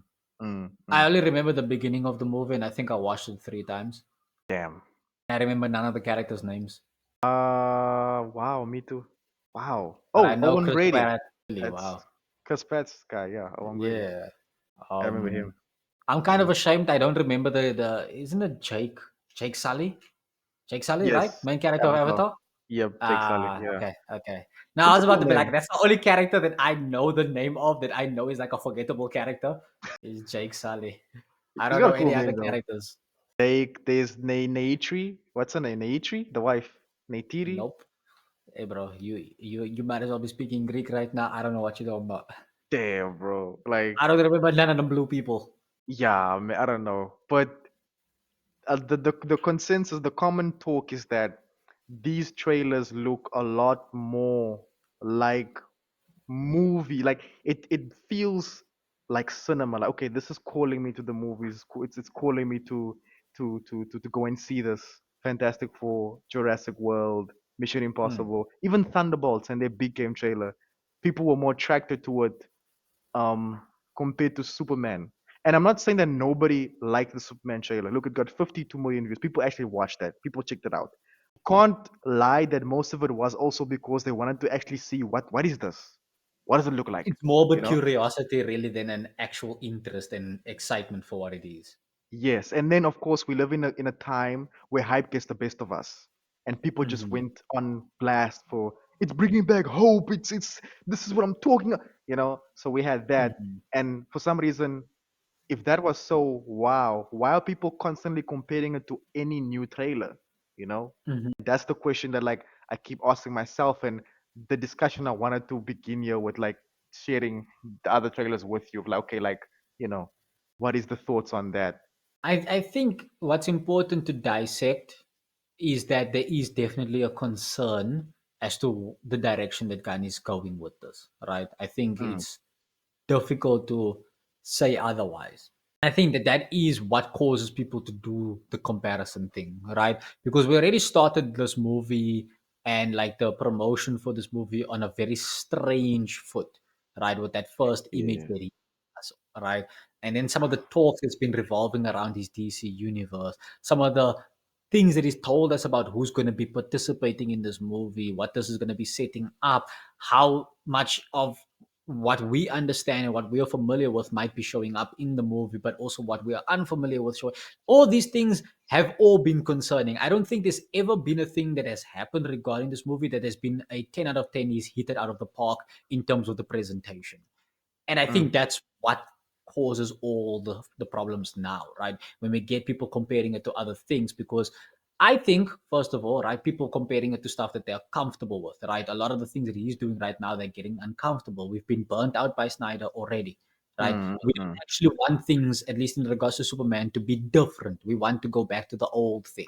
I mm. only remember the beginning of the movie, and I think I watched it 3 times. Damn. I remember none of the characters' names, Wow, me too. Wow. but I Oh, know Owen Chris Brady. Pratt. Really, That's wow. Chris Pratt's guy. Yeah, Owen Brady. Yeah. I remember Um, him. I'm kind of Mm. ashamed I don't remember the isn't it Jake Sully? Jake Sully, right? Yes, Main character of Avatar. Avatar? Yep, Jake Sully. Ah, Yeah, okay, okay. Now I it's was a about cool to be like, name. that's the only character that I know the name of that I know is like a forgettable character is Jake Sully. I He's don't got know a cool any name other though. characters. Jake, there's Neytiri. What's her name? Neytiri, the wife. Neytiri. Nope. Hey bro, you might as well be speaking Greek right now. I don't know what you're talking about. Damn, bro. Like, I don't remember none of them blue people. yeah, I don't know, but the consensus, the common talk is that these trailers look a lot more like movie. Like it feels like cinema. Like, okay, this is calling me to the movies. It's calling me to go and see this Fantastic Four, Jurassic World, Mission Mm. Impossible, even Thunderbolts and their big game trailer. People were more attracted to it um, compared to Superman. And I'm not saying that nobody liked the Superman trailer. Look, it got 52 million views. People actually watched that. People checked it out. Can't lie that most of it was also because they wanted to actually see what is this? What does it look like? It's more You about know? curiosity really than an actual interest and excitement for what it is. Yes. And then of course we live in a time where hype gets the best of us. And people just Hmm. went on blast for it's bringing back hope. It's this is what I'm talking So we had that. Hmm. And for some reason if that was so wow, why are people constantly comparing it to any new trailer? You know, Hmm. that's the question that like I keep asking myself, and the discussion I wanted to begin here with like sharing the other trailers with you. Like, okay, like you know, what is the thoughts on that? I think what's important to dissect is that there is definitely a concern as to the direction that Gunn is going with this, right? I think Mm, it's difficult to say otherwise. I think that that is what causes people to do the comparison thing, right? Because we already started this movie and like the promotion for this movie on a very strange foot, right? With that first image yeah. that he has, right? And then some of the talk that's been revolving around his DC universe, some of the things that he's told us about who's going to be participating in this movie, what this is going to be setting up, how much of what we understand and what we are familiar with might be showing up in the movie, but also what we are unfamiliar with. Showing all these things have all been concerning. I don't think there's ever been a thing that has happened regarding this movie that has been a 10 out of 10 is hit it out of the park in terms of the presentation. And I think Mm, that's what causes all the problems now, right? When we get people comparing it to other things, because I think, first of all, right, people comparing it to stuff that they're comfortable with, right? A lot of the things that he's doing right now, they're getting uncomfortable. We've been burnt out by Snyder already, right? mm, We don't mm. actually want things, at least in regards to Superman, to be different. We want to go back to the old thing.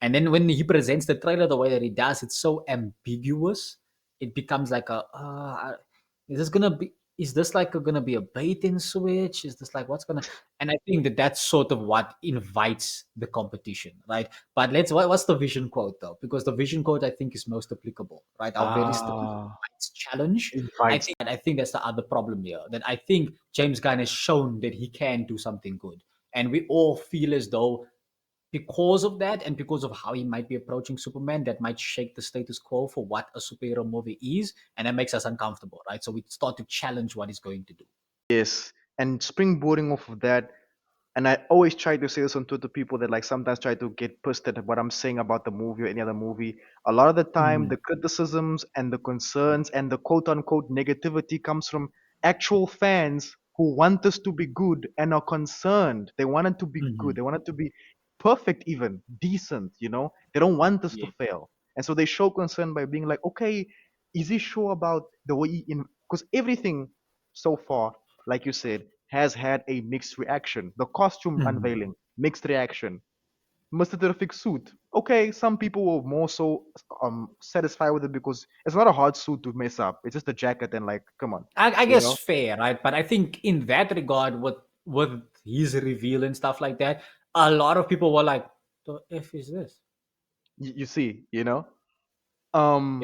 And then when he presents the trailer the way that he does, it's so ambiguous. It becomes like is this gonna be? Is this like gonna be a bait and switch? Is this like what's gonna? And I think that that's sort of what invites the competition, right? But what's the vision quote though? Because the vision quote I think is most applicable, right? Our very strong Ah, challenge. invites. I think that's the other problem here. That I think James Gunn has shown that he can do something good, and we all feel as though because of that and because of how he might be approaching Superman, that might shake the status quo for what a superhero movie is, and that makes us uncomfortable, right? So we start to challenge what he's going to do. Yes, and springboarding off of that, and I always try to say this on Twitter to people that like sometimes try to get pissed at what I'm saying about the movie or any other movie. A lot of the time, Mhm. the criticisms and the concerns and the quote unquote negativity comes from actual fans who want us to be good and are concerned. They want it to be good. Mhm. They want it to be perfect, even decent. They don't want us to Yeah. fail. And so they show concern by being like, okay, is he sure about the way he in because everything so far, like you said, has had a mixed reaction. The costume Mhm. unveiling, mixed reaction. Mr. Terrific suit. Okay, some people were more so satisfied with it because it's not a hard suit to mess up. It's just a jacket and like, come on, I you guess know. fair, right? But I think in that regard, with his reveal and stuff like that, a lot of people were like, "The f is this?" You see. You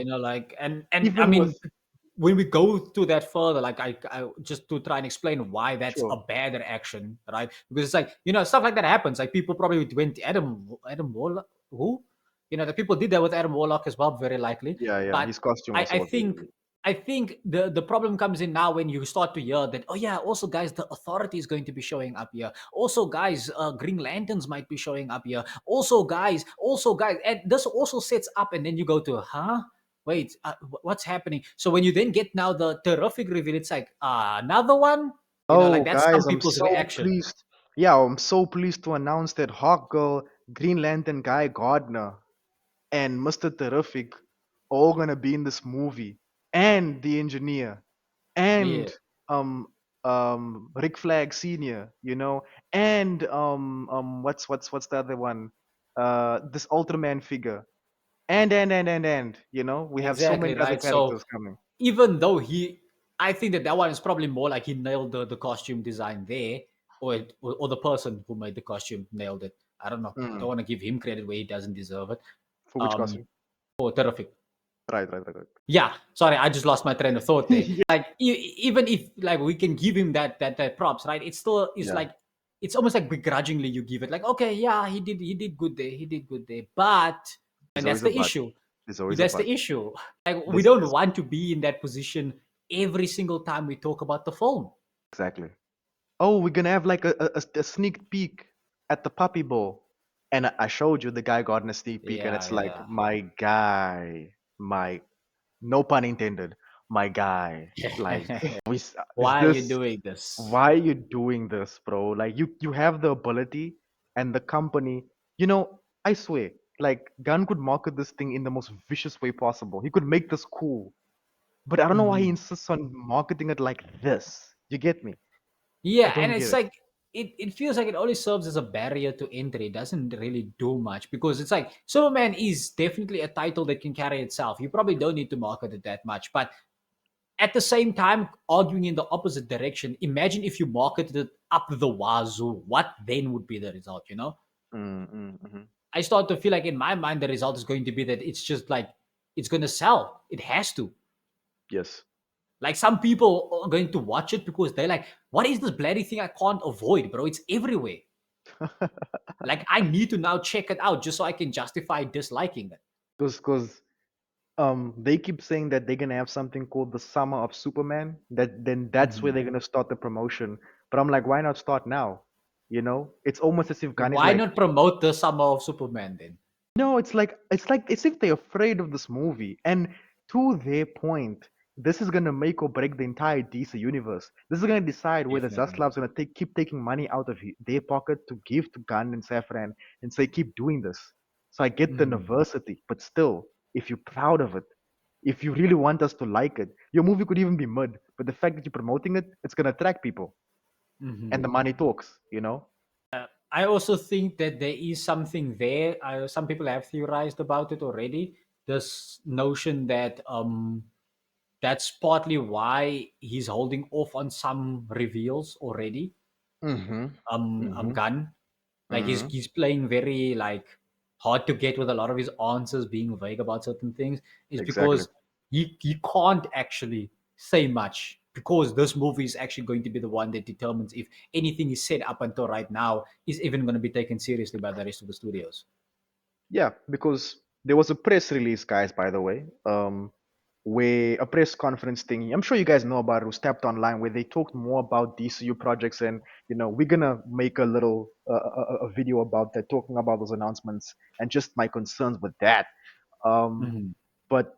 know, like, and I Even with mean, when we go to that further, like I just to try and explain why that's a sure, bad reaction, right? Because it's like, stuff like that happens. Like people probably went Adam Warlock, who, the people did that with Adam Warlock as well, very likely. yeah, But his costume I, also I was really think good. I think the problem comes in now when you start to hear that, oh yeah, also guys, the authority is going to be showing up here. Also, guys, Green Lanterns might be showing up here. Also guys, and this also sets up, and then you go to, huh? Wait, what's happening? So when you then get now the terrific reveal, it's like another one. Like Oh, that's some guys, I'm people's so reaction. pleased. Yeah, I'm so pleased to announce that Hawkgirl, Green Lantern Guy Gardner, and Mr. Terrific all gonna be in this movie, and the engineer, Yeah, and um Rick Flag Senior, and what's the other one? This Ultraman figure, and we have so exactly many other right. So characters coming. even though he, I think that one is probably more like he nailed the costume design there, or the person who made the costume nailed it. I don't know. Don't Mm. want to give him credit where he doesn't deserve it. For which Um, costume? oh, terrific. Right, right, right, right. Yeah, sorry, I just lost my train of thought there. Yeah. Like even if like we can give him that props, right? It still is Yeah. like it's almost like begrudgingly you give it. Like okay, yeah, he did good there, he did good there, but There's and that's always a the but. issue. There's always a That's but. the issue. Like we There's don't this want to be in that position every single time we talk about the film. exactly. Oh, we're gonna have like a sneak peek at the puppy bowl. And I showed you the guy got in a sneak peek, and Yeah, it's like, yeah. my guy, my no pun intended, my guy. Like, is Why are you this doing this? why are you doing this, bro? Like you have the ability and the company. I swear, like Gunn could market this thing in the most vicious way possible. He could make this cool, but I don't know why he Mhm. insists on marketing it like this. You get me? I Yeah, and don't get it's it. like it feels like it only serves as a barrier to entry. It doesn't really do much because it's like Superman is definitely a title that can carry itself. You probably don't need to market it that much. But at the same time, arguing in the opposite direction, imagine if you marketed it up the wazoo. What then would be the result, you know? Mhm. I start to feel like in my mind the result is going to be that it's just like it's gonna sell. It has to. Yes. Like some people are going to watch it because they're like, what is this bloody thing I can't avoid, bro? It's everywhere. Like I need to now check it out just so I can justify disliking it. Because they keep saying that they're gonna have something called the Summer of Superman. That's where Mhm. they're gonna start the promotion. But I'm like, why not start now? It's almost as if Gunn is Why like, not promote the Summer of Superman then? no, it's if they're afraid of this movie. And to their point, this is gonna make or break the entire DC universe. This is gonna decide whether Definitely. Zaslav's gonna keep taking money out of their pocket to give to Gunn and Safran and say keep doing this. So I get the Mhm. nervosity, but still, if you're proud of it, if you really want us to like it, your movie could even be mid. But the fact that you're promoting it, it's gonna attract people, and Mhm. the money talks. I also think that there is something there. Some people have theorized about it already. This notion that that's partly why he's holding off on some reveals already. Mm-hmm. Mm-hmm. Gun. Like he's Mm-hmm. he's playing very like hard to get with a lot of his answers, being vague about certain things, is Exactly. because he can't actually say much because this movie is actually going to be the one that determines if anything is said up until right now is even going to be taken seriously by the rest of the studios. Yeah, because there was a press release, guys, by the way, where a press conference thing. I'm sure you guys know about it. It was tapped online where they talked more about DCU projects, and we're gonna make a little a video about that, talking about those announcements and just my concerns with that. Um, Mhm. but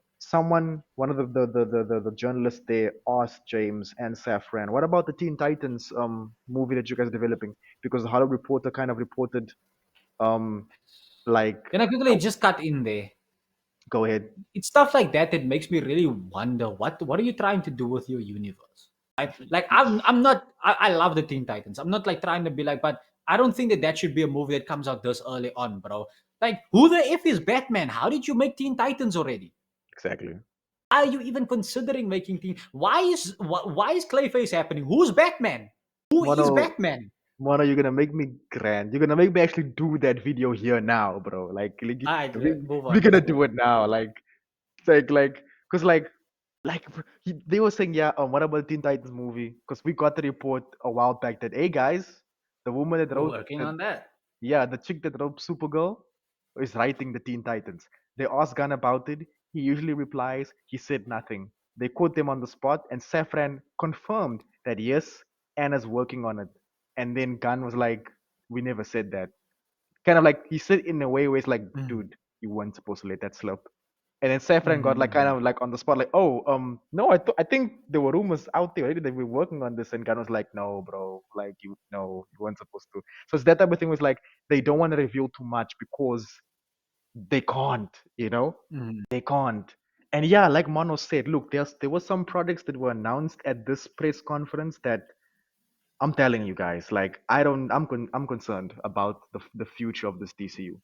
one of the journalists there asked James and Safran, what about the Teen Titans movie that you guys are developing? Because the Hollywood Reporter kind of reported um like Can I quickly just cut in there? go ahead. It's stuff like that that makes me really wonder what are you trying to do with your universe? Like I'm not I love the Teen Titans. I'm not like trying to be like, but I don't think that that should be a movie that comes out this early on, bro. Like who the f is Batman? How did you make Teen Titans already? Exactly. Why are you even considering making Teen? Why is Clayface happening? Who's Batman? Who is Mono, Batman? Mono, you're gonna make me grand. You're gonna make me actually do that video here now, bro. Like All right, move we're on. gonna Let's move do it on. now. Cause they were saying, yeah, what about the Teen Titans movie? Cause we got the report a while back that, hey guys, the woman that We're wrote working that, on that. yeah, the chick that wrote Supergirl is writing the Teen Titans. They ask Gunn about it. He usually replies, he said nothing. They quote them on the spot, and Safran confirmed that yes, Anna's working on it. And then Gunn was like, we never said that. Kind of like he said in a way where it's like, Mhm. dude, you weren't supposed to let that slip. And then Safran got like kind Mhm. of like on the spot, like, oh, no, I think there were rumors out there already that we're working on this, and Gunn was like, no, bro, like no, you weren't supposed to. So it's that type of thing was like they don't want to reveal too much because they can't, Mhm. they can't. And yeah, like Mono said, look, there were some projects that were announced at this press conference that I'm telling you guys, like I don't, I'm concerned about the future of this DCU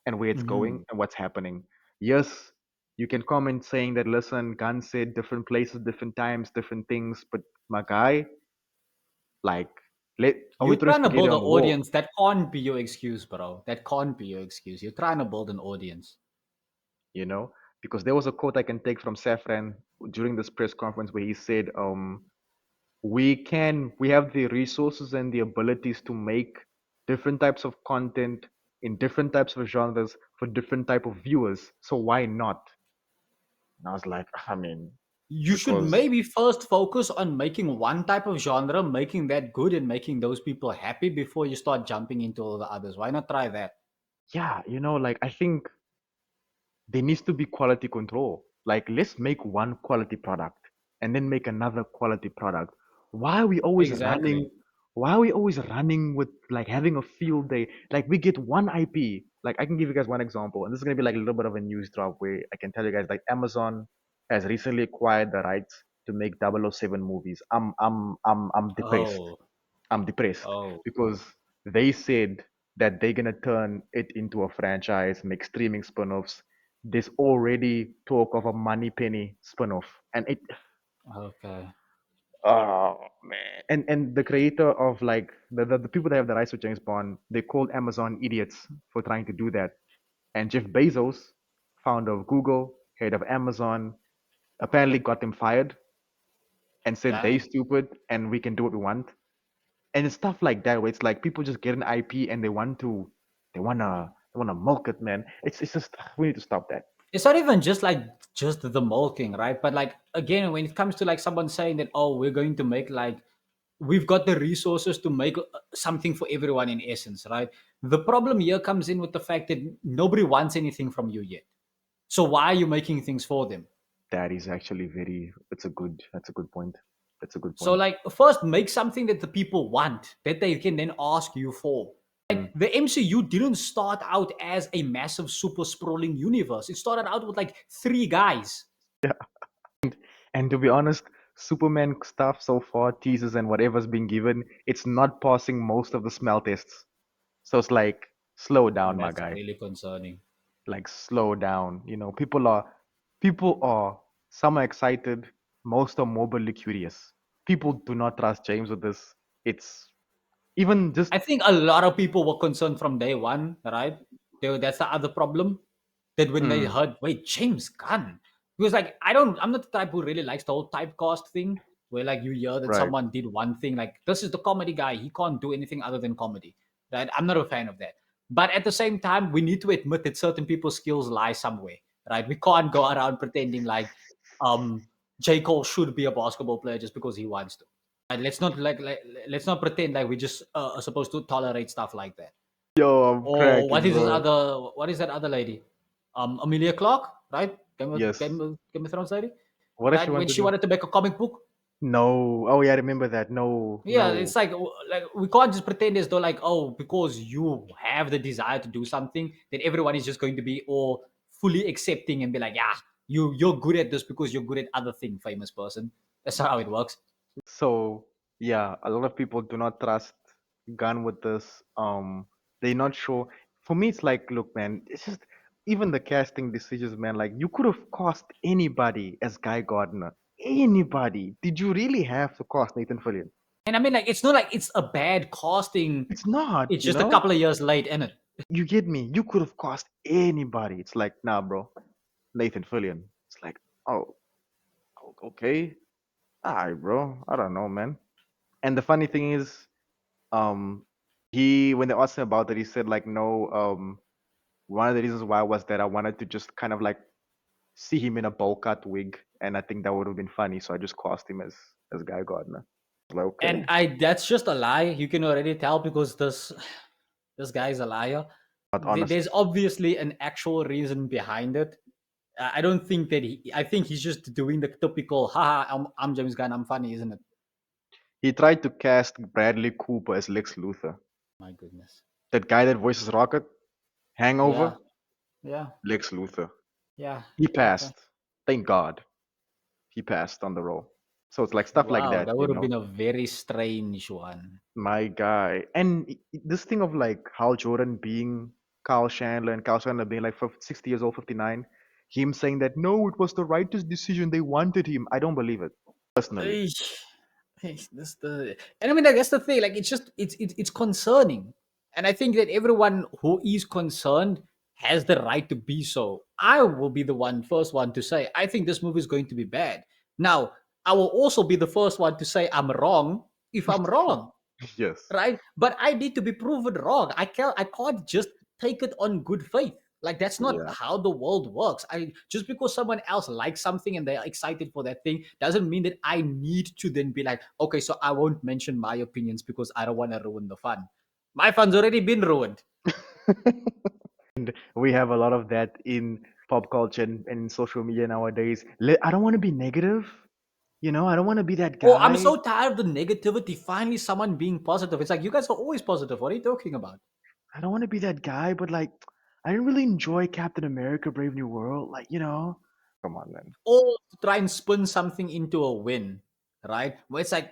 and where it's going Mhm. and what's happening. Yes, You can comment saying that, listen, Gunn said different places, different times, different things, but my guy, like, are we You're throwing trying to spaghetti build an on the wall? audience. That can't be your excuse, bro. That can't be your excuse. You're trying to build an audience. You know, because there was a quote I can take from Safran during this press conference where he said, we have the resources and the abilities to make different types of content in different types of genres for different type of viewers. So why not? And I was like, I mean, You should because maybe first focus on making one type of genre, making that good and making those people happy before you start jumping into all the others. Why not try that? yeah, like I think there needs to be quality control. Like, let's make one quality product and then make another quality product. Why are we always running? Exactly. Why are we always running with like having a field day? Like, we get one IP. Like, I can give you guys one example, and this is gonna be like a little bit of a news drop where I can tell you guys like Amazon has recently acquired the rights to make 007 movies. I'm depressed. Oh, I'm depressed oh, because they said that they're gonna turn it into a franchise, make streaming spin-offs. There's already talk of a Money Penny spin-off, and it, okay. oh man, and the creator of like the people that have the rights to James Bond, they called Amazon idiots for trying to do that. And Jeff Bezos, founder of Google, head of Amazon, apparently got them fired and said they Damn. stupid and we can do what we want. And it's stuff like that where it's like people just get an IP and they wanna milk it, man. It's just we need to stop that. It's not even just the milking, right? But like again, when it comes to like someone saying that, oh, we're going to make like we've got the resources to make something for everyone in essence, right? The problem here comes in with the fact that nobody wants anything from you yet. So why are you making things for them? That is actually very. That's a good point. That's a good So point. like first make something that the people want that they can then ask you for. Mm. Like the MCU didn't start out as a massive super sprawling universe. It started out with like three guys. Yeah. And to be honest, Superman stuff so far, teasers and whatever's been given, it's not passing most of the smell tests. So it's like, slow down, my That's guy. really concerning. Like, slow down. People are some are excited, most are morbidly curious. People do not trust James with this. It's even just I think a lot of people were concerned from day one, right? That's the other problem. That when they mm, heard, wait, James Gunn. Because like I'm not the type who really likes the whole typecast thing, where like you hear that right. someone did one thing, like this is the comedy guy, he can't do anything other than comedy. Right? I'm not a fan of that. But at the same time, we need to admit that certain people's skills lie somewhere. Right? We can't go around pretending like um J. Cole should be a basketball player just because he wants to. And let's not pretend like we just are supposed to tolerate stuff like that. Yo, I'm Or cracking, bro. what is that other lady? Amelia Clark, right? Yes. Game of Thrones lady, What does she right? want When to she do? wanted to make a comic book. No. Oh yeah, I remember that. No, Yeah, no. it's like we can't just pretend as though like, oh, because you have the desire to do something, then everyone is just going to be all fully accepting and be like, yeah, you're good at this because you're good at other thing, famous person. That's not how it works. So yeah, a lot of people do not trust Gun with this. They're not sure. For me, it's like, look, man, it's just even the casting decisions, man. Like, you could have cast anybody as Guy Gardner. Anybody. Did you really have to cast Nathan Fillion? And I mean, like, it's not like it's a bad casting. It's not, It's just a couple of years late, isn't it? You get me? You could have cast anybody. It's like, nah, bro. Nathan Fillion. It's like, oh, okay. Alright, bro. I don't know, man. And the funny thing is, he when they asked him about it, he said like, no, one of the reasons why was that I wanted to just kind of like see him in a bowl cut wig, and I think that would have been funny, so I just cast him as Guy Gardner. I was like, And okay, I that's just a lie. You can already tell because this guy is a liar. not honest. There's obviously an actual reason behind it. I don't think that I think he's just doing the typical, haha, I'm James Gunn, I'm funny, isn't it? He tried to cast Bradley Cooper as Lex Luthor. My goodness. That guy that voices Rocket, Yeah, Hangover, yeah, Lex Luthor. yeah. He Okay. passed. Thank God he passed on the role. So it's like stuff like Wow, that, that would have been a very strange one. My guy. And this thing of like Hal Jordan being Kyle Chandler and Kyle Chandler being like 50, 60 years old, 59. him saying that no, it was the rightest decision. They wanted him. I don't believe it personally. Eesh. That's the and I mean like, that's the thing. Like it's just it's concerning, and I think that everyone who is concerned has the right to be so. I will be the first one to say I think this movie is going to be bad. Now I will also be the first one to say I'm wrong if I'm wrong, Yes. right? But I need to be proven wrong. I can't just take it on good faith. Like that's not Yeah. how the world works. I just because someone else likes something and they're excited for that thing doesn't mean that I need to then be like, okay, so I won't mention my opinions because I don't want to ruin the fun. My fun's already been ruined. We have a lot of that in pop culture and social media nowadays. I don't want to be negative. I don't want to be that Oh, I'm guy. so tired of the negativity. Finally, someone being positive. It's like you guys are always positive. What are you talking about? I don't want to be that guy, but like, I didn't really enjoy Captain America: Brave New World. Come on, man. Or to try and spin something into a win, right? Where it's like,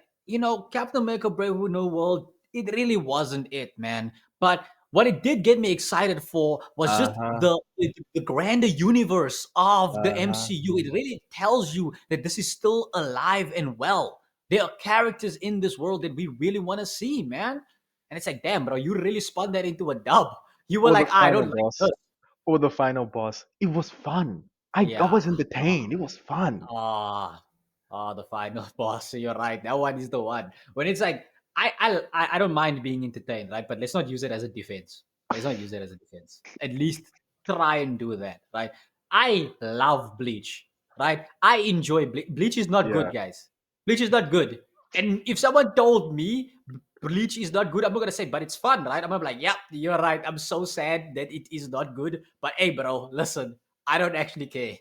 Captain America Brave New World, it really wasn't it, man. But what it did get me excited for was Uh just huh. the grander universe of the Uh huh. MCU. It really tells you that this is still alive and well. There are characters in this world that we really want to see, man. And it's like, damn, bro, you really spun that into a dub. You were Or the like, I final don't like this. boss. Or the final boss. It was fun. I Yeah. was entertained. It was fun. Ah, the final boss. So you're right. That one is the one. When it's like, I don't mind being entertained, right? But let's not use it as a defense. Let's not use it as a defense. At least try and do that, right? I love Bleach, right? I enjoy Bleach. Bleach is not good, Yeah. guys. Bleach is not good. And if someone told me Bleach is not good, I'm not gonna say, but it's fun, right? I'm gonna be like, yeah, you're right. I'm so sad that it is not good. But hey, bro, listen, I don't actually care.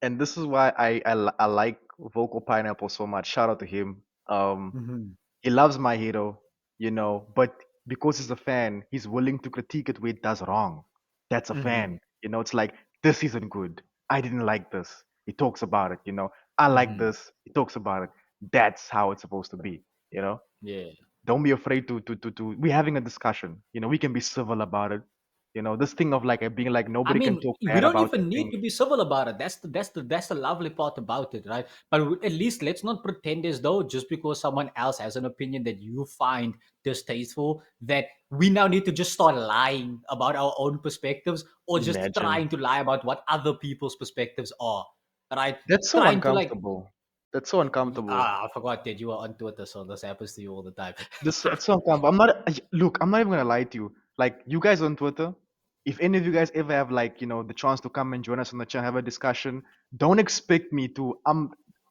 And this is why I like Vocal Pineapple so much. Shout out to him. Mhm. He loves my hero, but because he's a fan, he's willing to critique it where it does wrong. That's a Mhm. fan. It's like, this isn't good. I didn't like this. He talks about it. I like Mhm. this. He talks about it. That's how it's supposed to be, you know? Yeah. Don't be afraid to we're having a discussion. We can be civil about it. This thing of like being like I nobody can mean, talk we bad don't about your even need thing. to be civil about it. That's the lovely part about it, right? But at least let's not pretend as though just because someone else has an opinion that you find distasteful, that we now need to just start lying about our own perspectives or just Imagine. trying to lie about what other people's perspectives are, right? That's so Trying to like, uncomfortable. That's so uncomfortable. I forgot that you were on Twitter, so this happens to you all the time. This it's so uncomfortable. Look, I'm not even gonna lie to you. Like you guys on Twitter, if any of you guys ever have like, the chance to come and join us on the channel, have a discussion, don't expect me to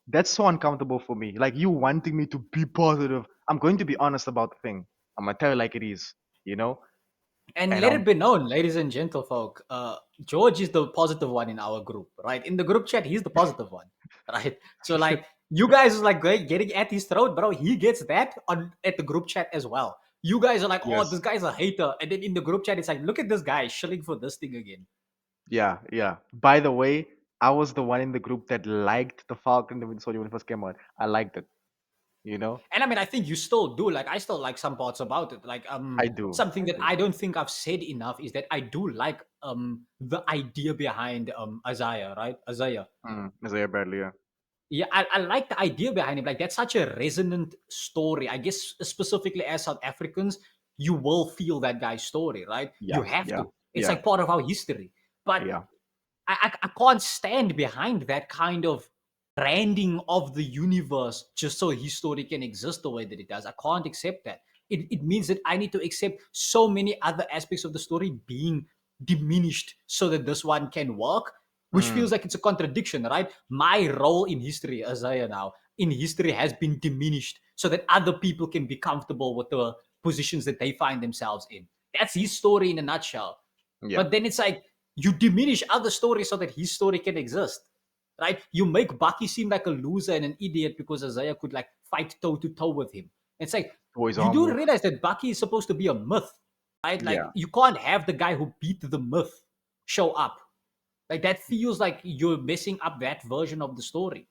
that's so uncomfortable for me. Like you wanting me to be positive. I'm going to be honest about the thing. I'm gonna tell you like it is, you know? And And let it be known, ladies and gentlefolk, George is the positive one in our group, right? In the group chat, he's the positive one, right? So like you guys are like getting at his throat, bro. He gets that on at the group chat as well. You guys are like, oh, this yes. guy's a hater, and then in the group chat, it's like, look at this guy shilling for this thing again. Yeah, yeah. By the way, I was the one in the group that liked the Falcon the Winter Soldier when it first came out. I liked it, you know? And I mean, I think you still do. Like, I still like some parts about it. Like, I do. something I that do. I don't think I've said enough is that I do like the idea behind Isaiah, right? Isaiah. Isaiah Bradley, yeah. Yeah, I like the idea behind it. Like that's such a resonant story. I guess specifically as South Africans, you will feel that guy's story, right? You Yeah, have yeah, to. It's yeah, like part of our history. But yeah. I can't stand behind that kind of branding of the universe just so his story can exist the way that it does. I can't accept that. It means that I need to accept so many other aspects of the story being diminished so that this one can work, which Mm, feels like it's a contradiction, right? My role in history, as I now, in history has been diminished so that other people can be comfortable with the positions that they find themselves in. That's his story in a nutshell. yeah. But then it's like you diminish other stories so that his story can exist, right? You make Bucky seem like a loser and an idiot because Isaiah could like fight toe to toe with him. It's like For his you own do move. realize that Bucky is supposed to be a myth, right? Like Yeah. you can't have the guy who beat the myth show up. Like that feels like you're messing up that version of the story.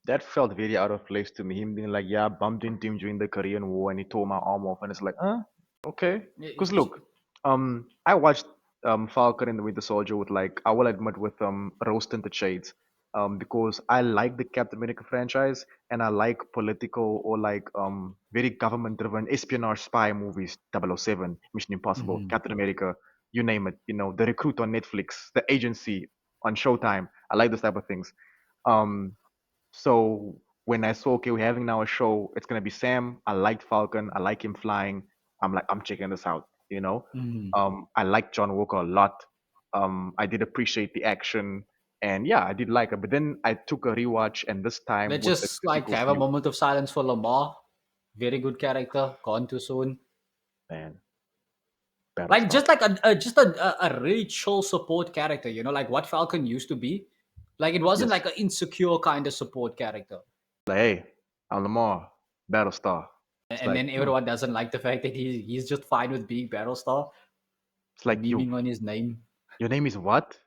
That felt very out of place to me. Him being like, yeah, I bumped into him during the Korean War and he tore my arm off. And it's like, huh? Okay. Because look, I watched. Falcon and the Winter Soldier with like I will admit with rose tinted shades. Because I like the Captain America franchise and I like political or like very government driven espionage spy movies, 007, Mission Impossible, Hmm. Captain America, you name it, The Recruit on Netflix, The Agency on Showtime. I like those type of things. Um so when I saw, okay, we're having now a show, it's gonna be Sam. I liked Falcon. I like him flying. I'm like, I'm checking this out. Hmm. I like John Walker a lot. I did appreciate the action, and yeah, I did like it. But then I took a rewatch, and this time Let's with the just like critical have a view, moment of silence for Lamar. Very good character, gone too soon. man, Like Battlestar. just like a really chill support character, like what Falcon used to be. Like it wasn't Yes, like an insecure kind of support character. like hey, I'm Lamar, Battlestar. It's And like, then everyone doesn't like the fact that he's just fine with being Battlestar, it's like memeing on his name. your name is what?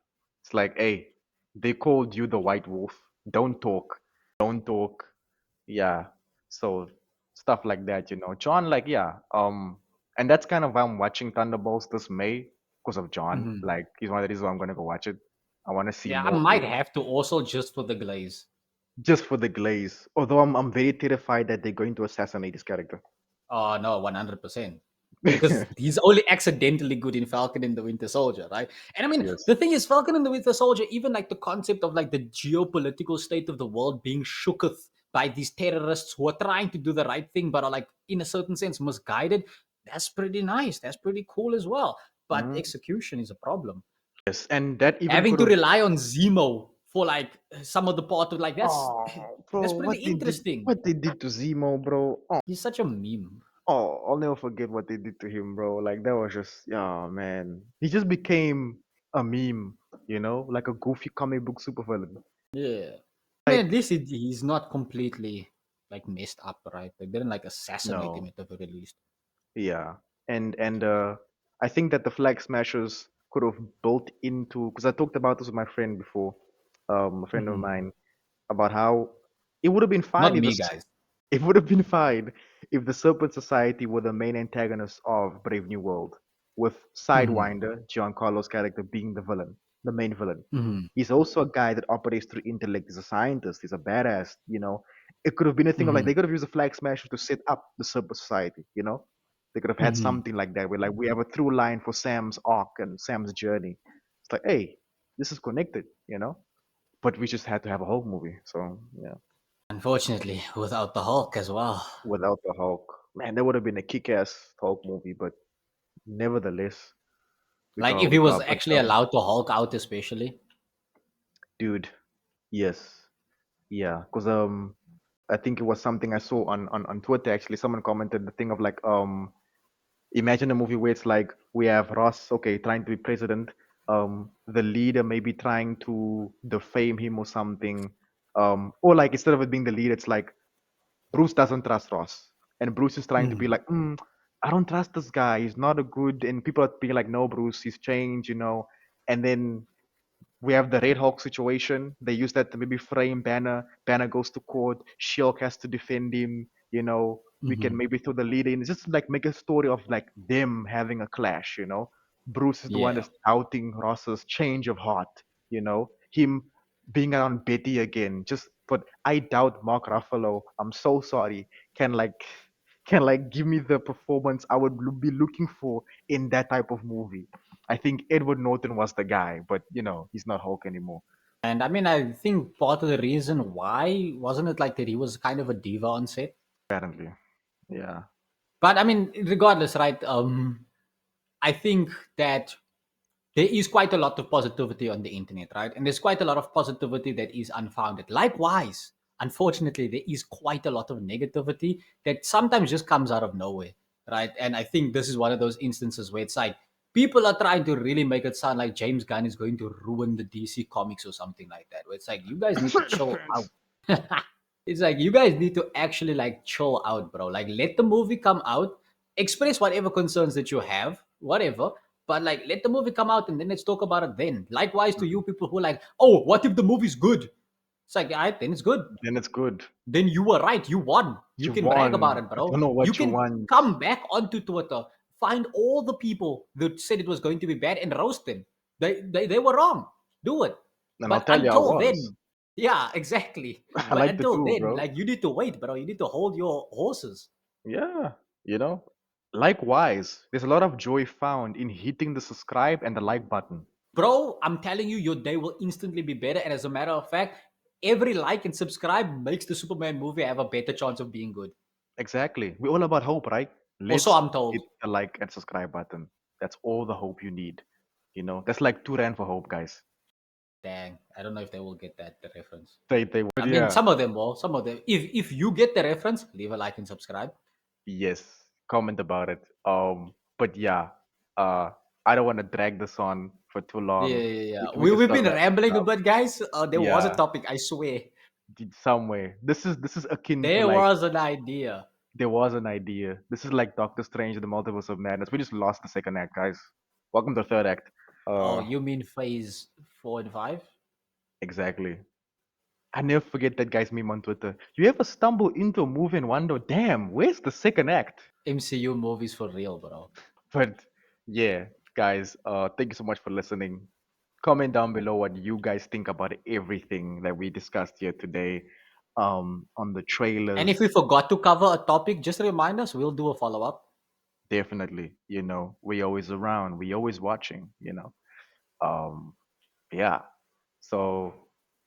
It's like, hey, they called you the White Wolf. Don't talk. Don't talk. Yeah. So stuff like that. John, like, yeah. And that's kind of why I'm watching Thunderbolts this May because of John. Mhm. Like, he's one of the reasons why I'm gonna go watch it. I want to see Yeah, I more of might him have to also just for the glaze. just for the glaze. Although I'm very terrified that they're going to assassinate his character. Oh no, 100%. Because he's only accidentally good in Falcon and the Winter Soldier, right? And I mean, Yes. the thing is, Falcon and the Winter Soldier, even like the concept of like the geopolitical state of the world being shooketh by these terrorists who are trying to do the right thing, but are like in a certain sense misguided. That's pretty nice. That's pretty cool as well. But Mhm. execution is a problem. Yes, and that even Having could to have. rely on Zemo for like some of the part of like Oh, that's bro, pretty interesting. what they did to Zemo, bro. He's such a meme. Oh, I'll never forget what they did to him, bro. Like that was just, yeah, man. He just became a meme, like a goofy comic book supervillain. Yeah. I mean, at Like, least he's not completely like messed up, right? They didn't like assassinate him no, at the very least. yeah, and I think that the Flag Smashers could have built into because I talked about this with my friend before, a friend of Hmm. mine, about how it would have been fine Not if me, this guys. it would have been fine if the Serpent Society were the main antagonists of Brave New World, with Hmm. Sidewinder, Giancarlo's character, being the villain, the main villain. Hmm. He's also a guy that operates through intellect. He's a scientist. He's a badass. It could have been a thing of like Hmm. they could have used the Flag Smasher to set up the Serpent Society. They could have had Hmm. something like that where like we have a through line for Sam's arc and Sam's journey. It's like, hey, this is connected. But we just had to have a whole movie. So yeah. Unfortunately, without the Hulk as well. Without the Hulk. Man, that would have been a kick-ass Hulk movie, but nevertheless, we Like got if what we he was got. But actually allowed to Hulk out, especially. dude, yes, yeah, because I think it was something I saw on Twitter actually. Someone commented the thing of like imagine a movie where it's like we have Ross, okay, trying to be president, the leader maybe trying to defame him or something, or like instead of it being the leader, it's like Bruce doesn't trust Ross, and Bruce is trying to be Hmm. like, I don't trust this guy. He's not a good. And people are being like, no, Bruce, he's changed. And then we have the Red Hawk situation. They use that to maybe frame Banner. Banner goes to court. Shulk has to defend him. We can Hmm. maybe throw the lead in. It's just like make a story of like them having a clash. Bruce is the one Yeah. that's doubting Ross's change of heart. Him being around Betty again. But I doubt Mark Ruffalo. I'm so sorry. Can like can like give me the performance I would be looking for in that type of movie. I think Edward Norton was the guy, but he's not Hulk anymore. And I mean, I think part of the reason why wasn't it like that he was kind of a diva on set. Apparently, yeah, But I mean, regardless, right? I think that there is quite a lot of positivity on the internet, right? And there's quite a lot of positivity that is unfounded. Likewise, unfortunately, there is quite a lot of negativity that sometimes just comes out of nowhere, right? And I think this is one of those instances where it's like people are trying to really make it sound like James Gunn is going to ruin the DC comics or something like that. Where it's like you guys need to chill out. It's like you guys need to actually like chill out, bro. Like let the movie come out, express whatever concerns that you have, whatever. But like let the movie come out and then let's talk about it then. Likewise to you people who are like, oh, what if the movie's good? It's like, all right, then it's good. then it's good. Then you were right. You won. You You can brag about won. it, I don't bro. know You what you can want. come back onto Twitter find all the people that said it was going to be bad and roast them. They were wrong. Do it. And I'll But tell you, I until was. then, yeah, exactly. I But like the until two, then, bro. like you need to wait, bro. You need to hold your horses. Yeah, you know. Likewise, there's a lot of joy found in hitting the subscribe and the like button. Bro, I'm telling you, your day will instantly be better. And as a matter of fact, every like and subscribe makes the Superman movie have a better chance of being good. Exactly. We're all about hope, right? Also, Let's I'm hit told. the like and subscribe button. That's all the hope you need. That's like 2 rand for hope, guys. Dang, I don't know if they will get that the reference. They I would, mean, yeah. some of them will. Some of them. If you get the reference, leave a like and subscribe. Yes. Comment about it. But yeah, uh, I don't want to drag this on for too Yeah, long. yeah, yeah. We can We've start been wrapping rambling it a up. bit, guys. There was a Yeah, topic, I swear. somewhere. This is akin to There like was an idea. there was an idea. This is like Doctor Strange, the Multiverse of Madness. We just lost the second act, guys. Welcome to the third act. Oh, Uh, you mean phase 4 and 5? exactly. I never forget that guy's meme on Twitter. You ever stumble into a movie and wonder, damn, where's the second act? MCU movies for real, bro. But yeah, guys, thank you so much for listening. Comment down below what you guys think about everything that we discussed here today. On the And if we trailers, forgot to cover a topic, just remind us. We'll do a follow up. definitely. We always around, we always watching. Um, yeah. So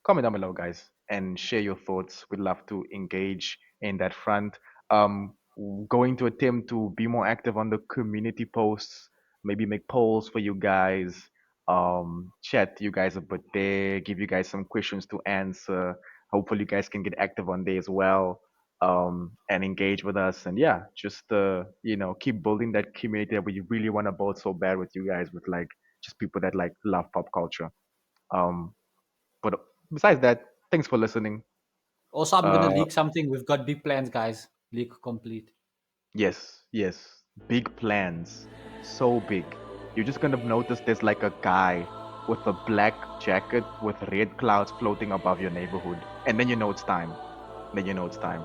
comment down below, guys, and share your thoughts. We'd love to engage in that front. Going to attempt to be more active on the community posts, maybe make polls for you guys, chat to you guys a bit there, give you guys some questions to answer. Hopefully, you guys can get active on there as well. And engage with us, and yeah, just keep building that community that we really want to build so bad with you guys, with like just people that like love pop culture. um, but besides that, thanks for listening. Also, I'm gonna Uh, leak something. We've got big plans, guys. Leak complete. yes, yes, big plans, so big. You're just gonna notice there's like a guy with a black jacket with red clouds floating above your neighborhood, and then you know it's time. Then you know it's time.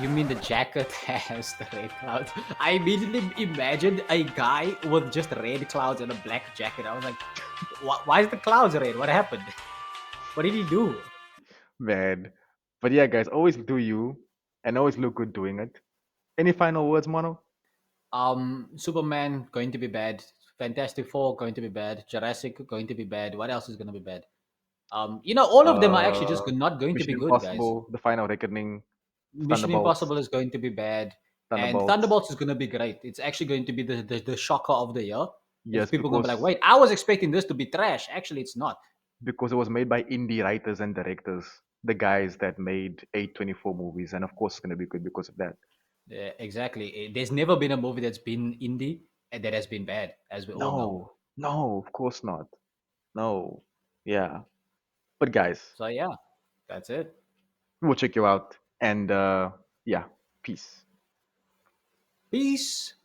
You mean the jacket has the red clouds? I immediately imagined a guy with just red clouds and a black jacket. I was like, why is the clouds red? What happened? What did he do? Man, but yeah, guys, always do you, and always look good doing it. Any final words, Mono? Superman going to be bad. Fantastic Four going to be bad. Jurassic going to be bad. What else is going to be bad? All of them are actually just Uh, not going to Mission be good, guys. Impossible, The Final Reckoning, Mission Thunderbolts, Impossible is going to be bad, and Thunderbolts. Thunderbolts is going to be great. It's actually going to be the shocker of the year. It's Yes, people going to be like, because wait, I was expecting this to be trash. Actually, it's not. it was made by indie writers and directors, the guys that made 824 movies, and of course it's gonna be good because of that. Yeah, exactly. There's never been a movie that's been indie and that has been bad, as we all know. No, no, of course not. No, yeah, but guys, So yeah, that's it. we'll check you out, and yeah, peace. Peace.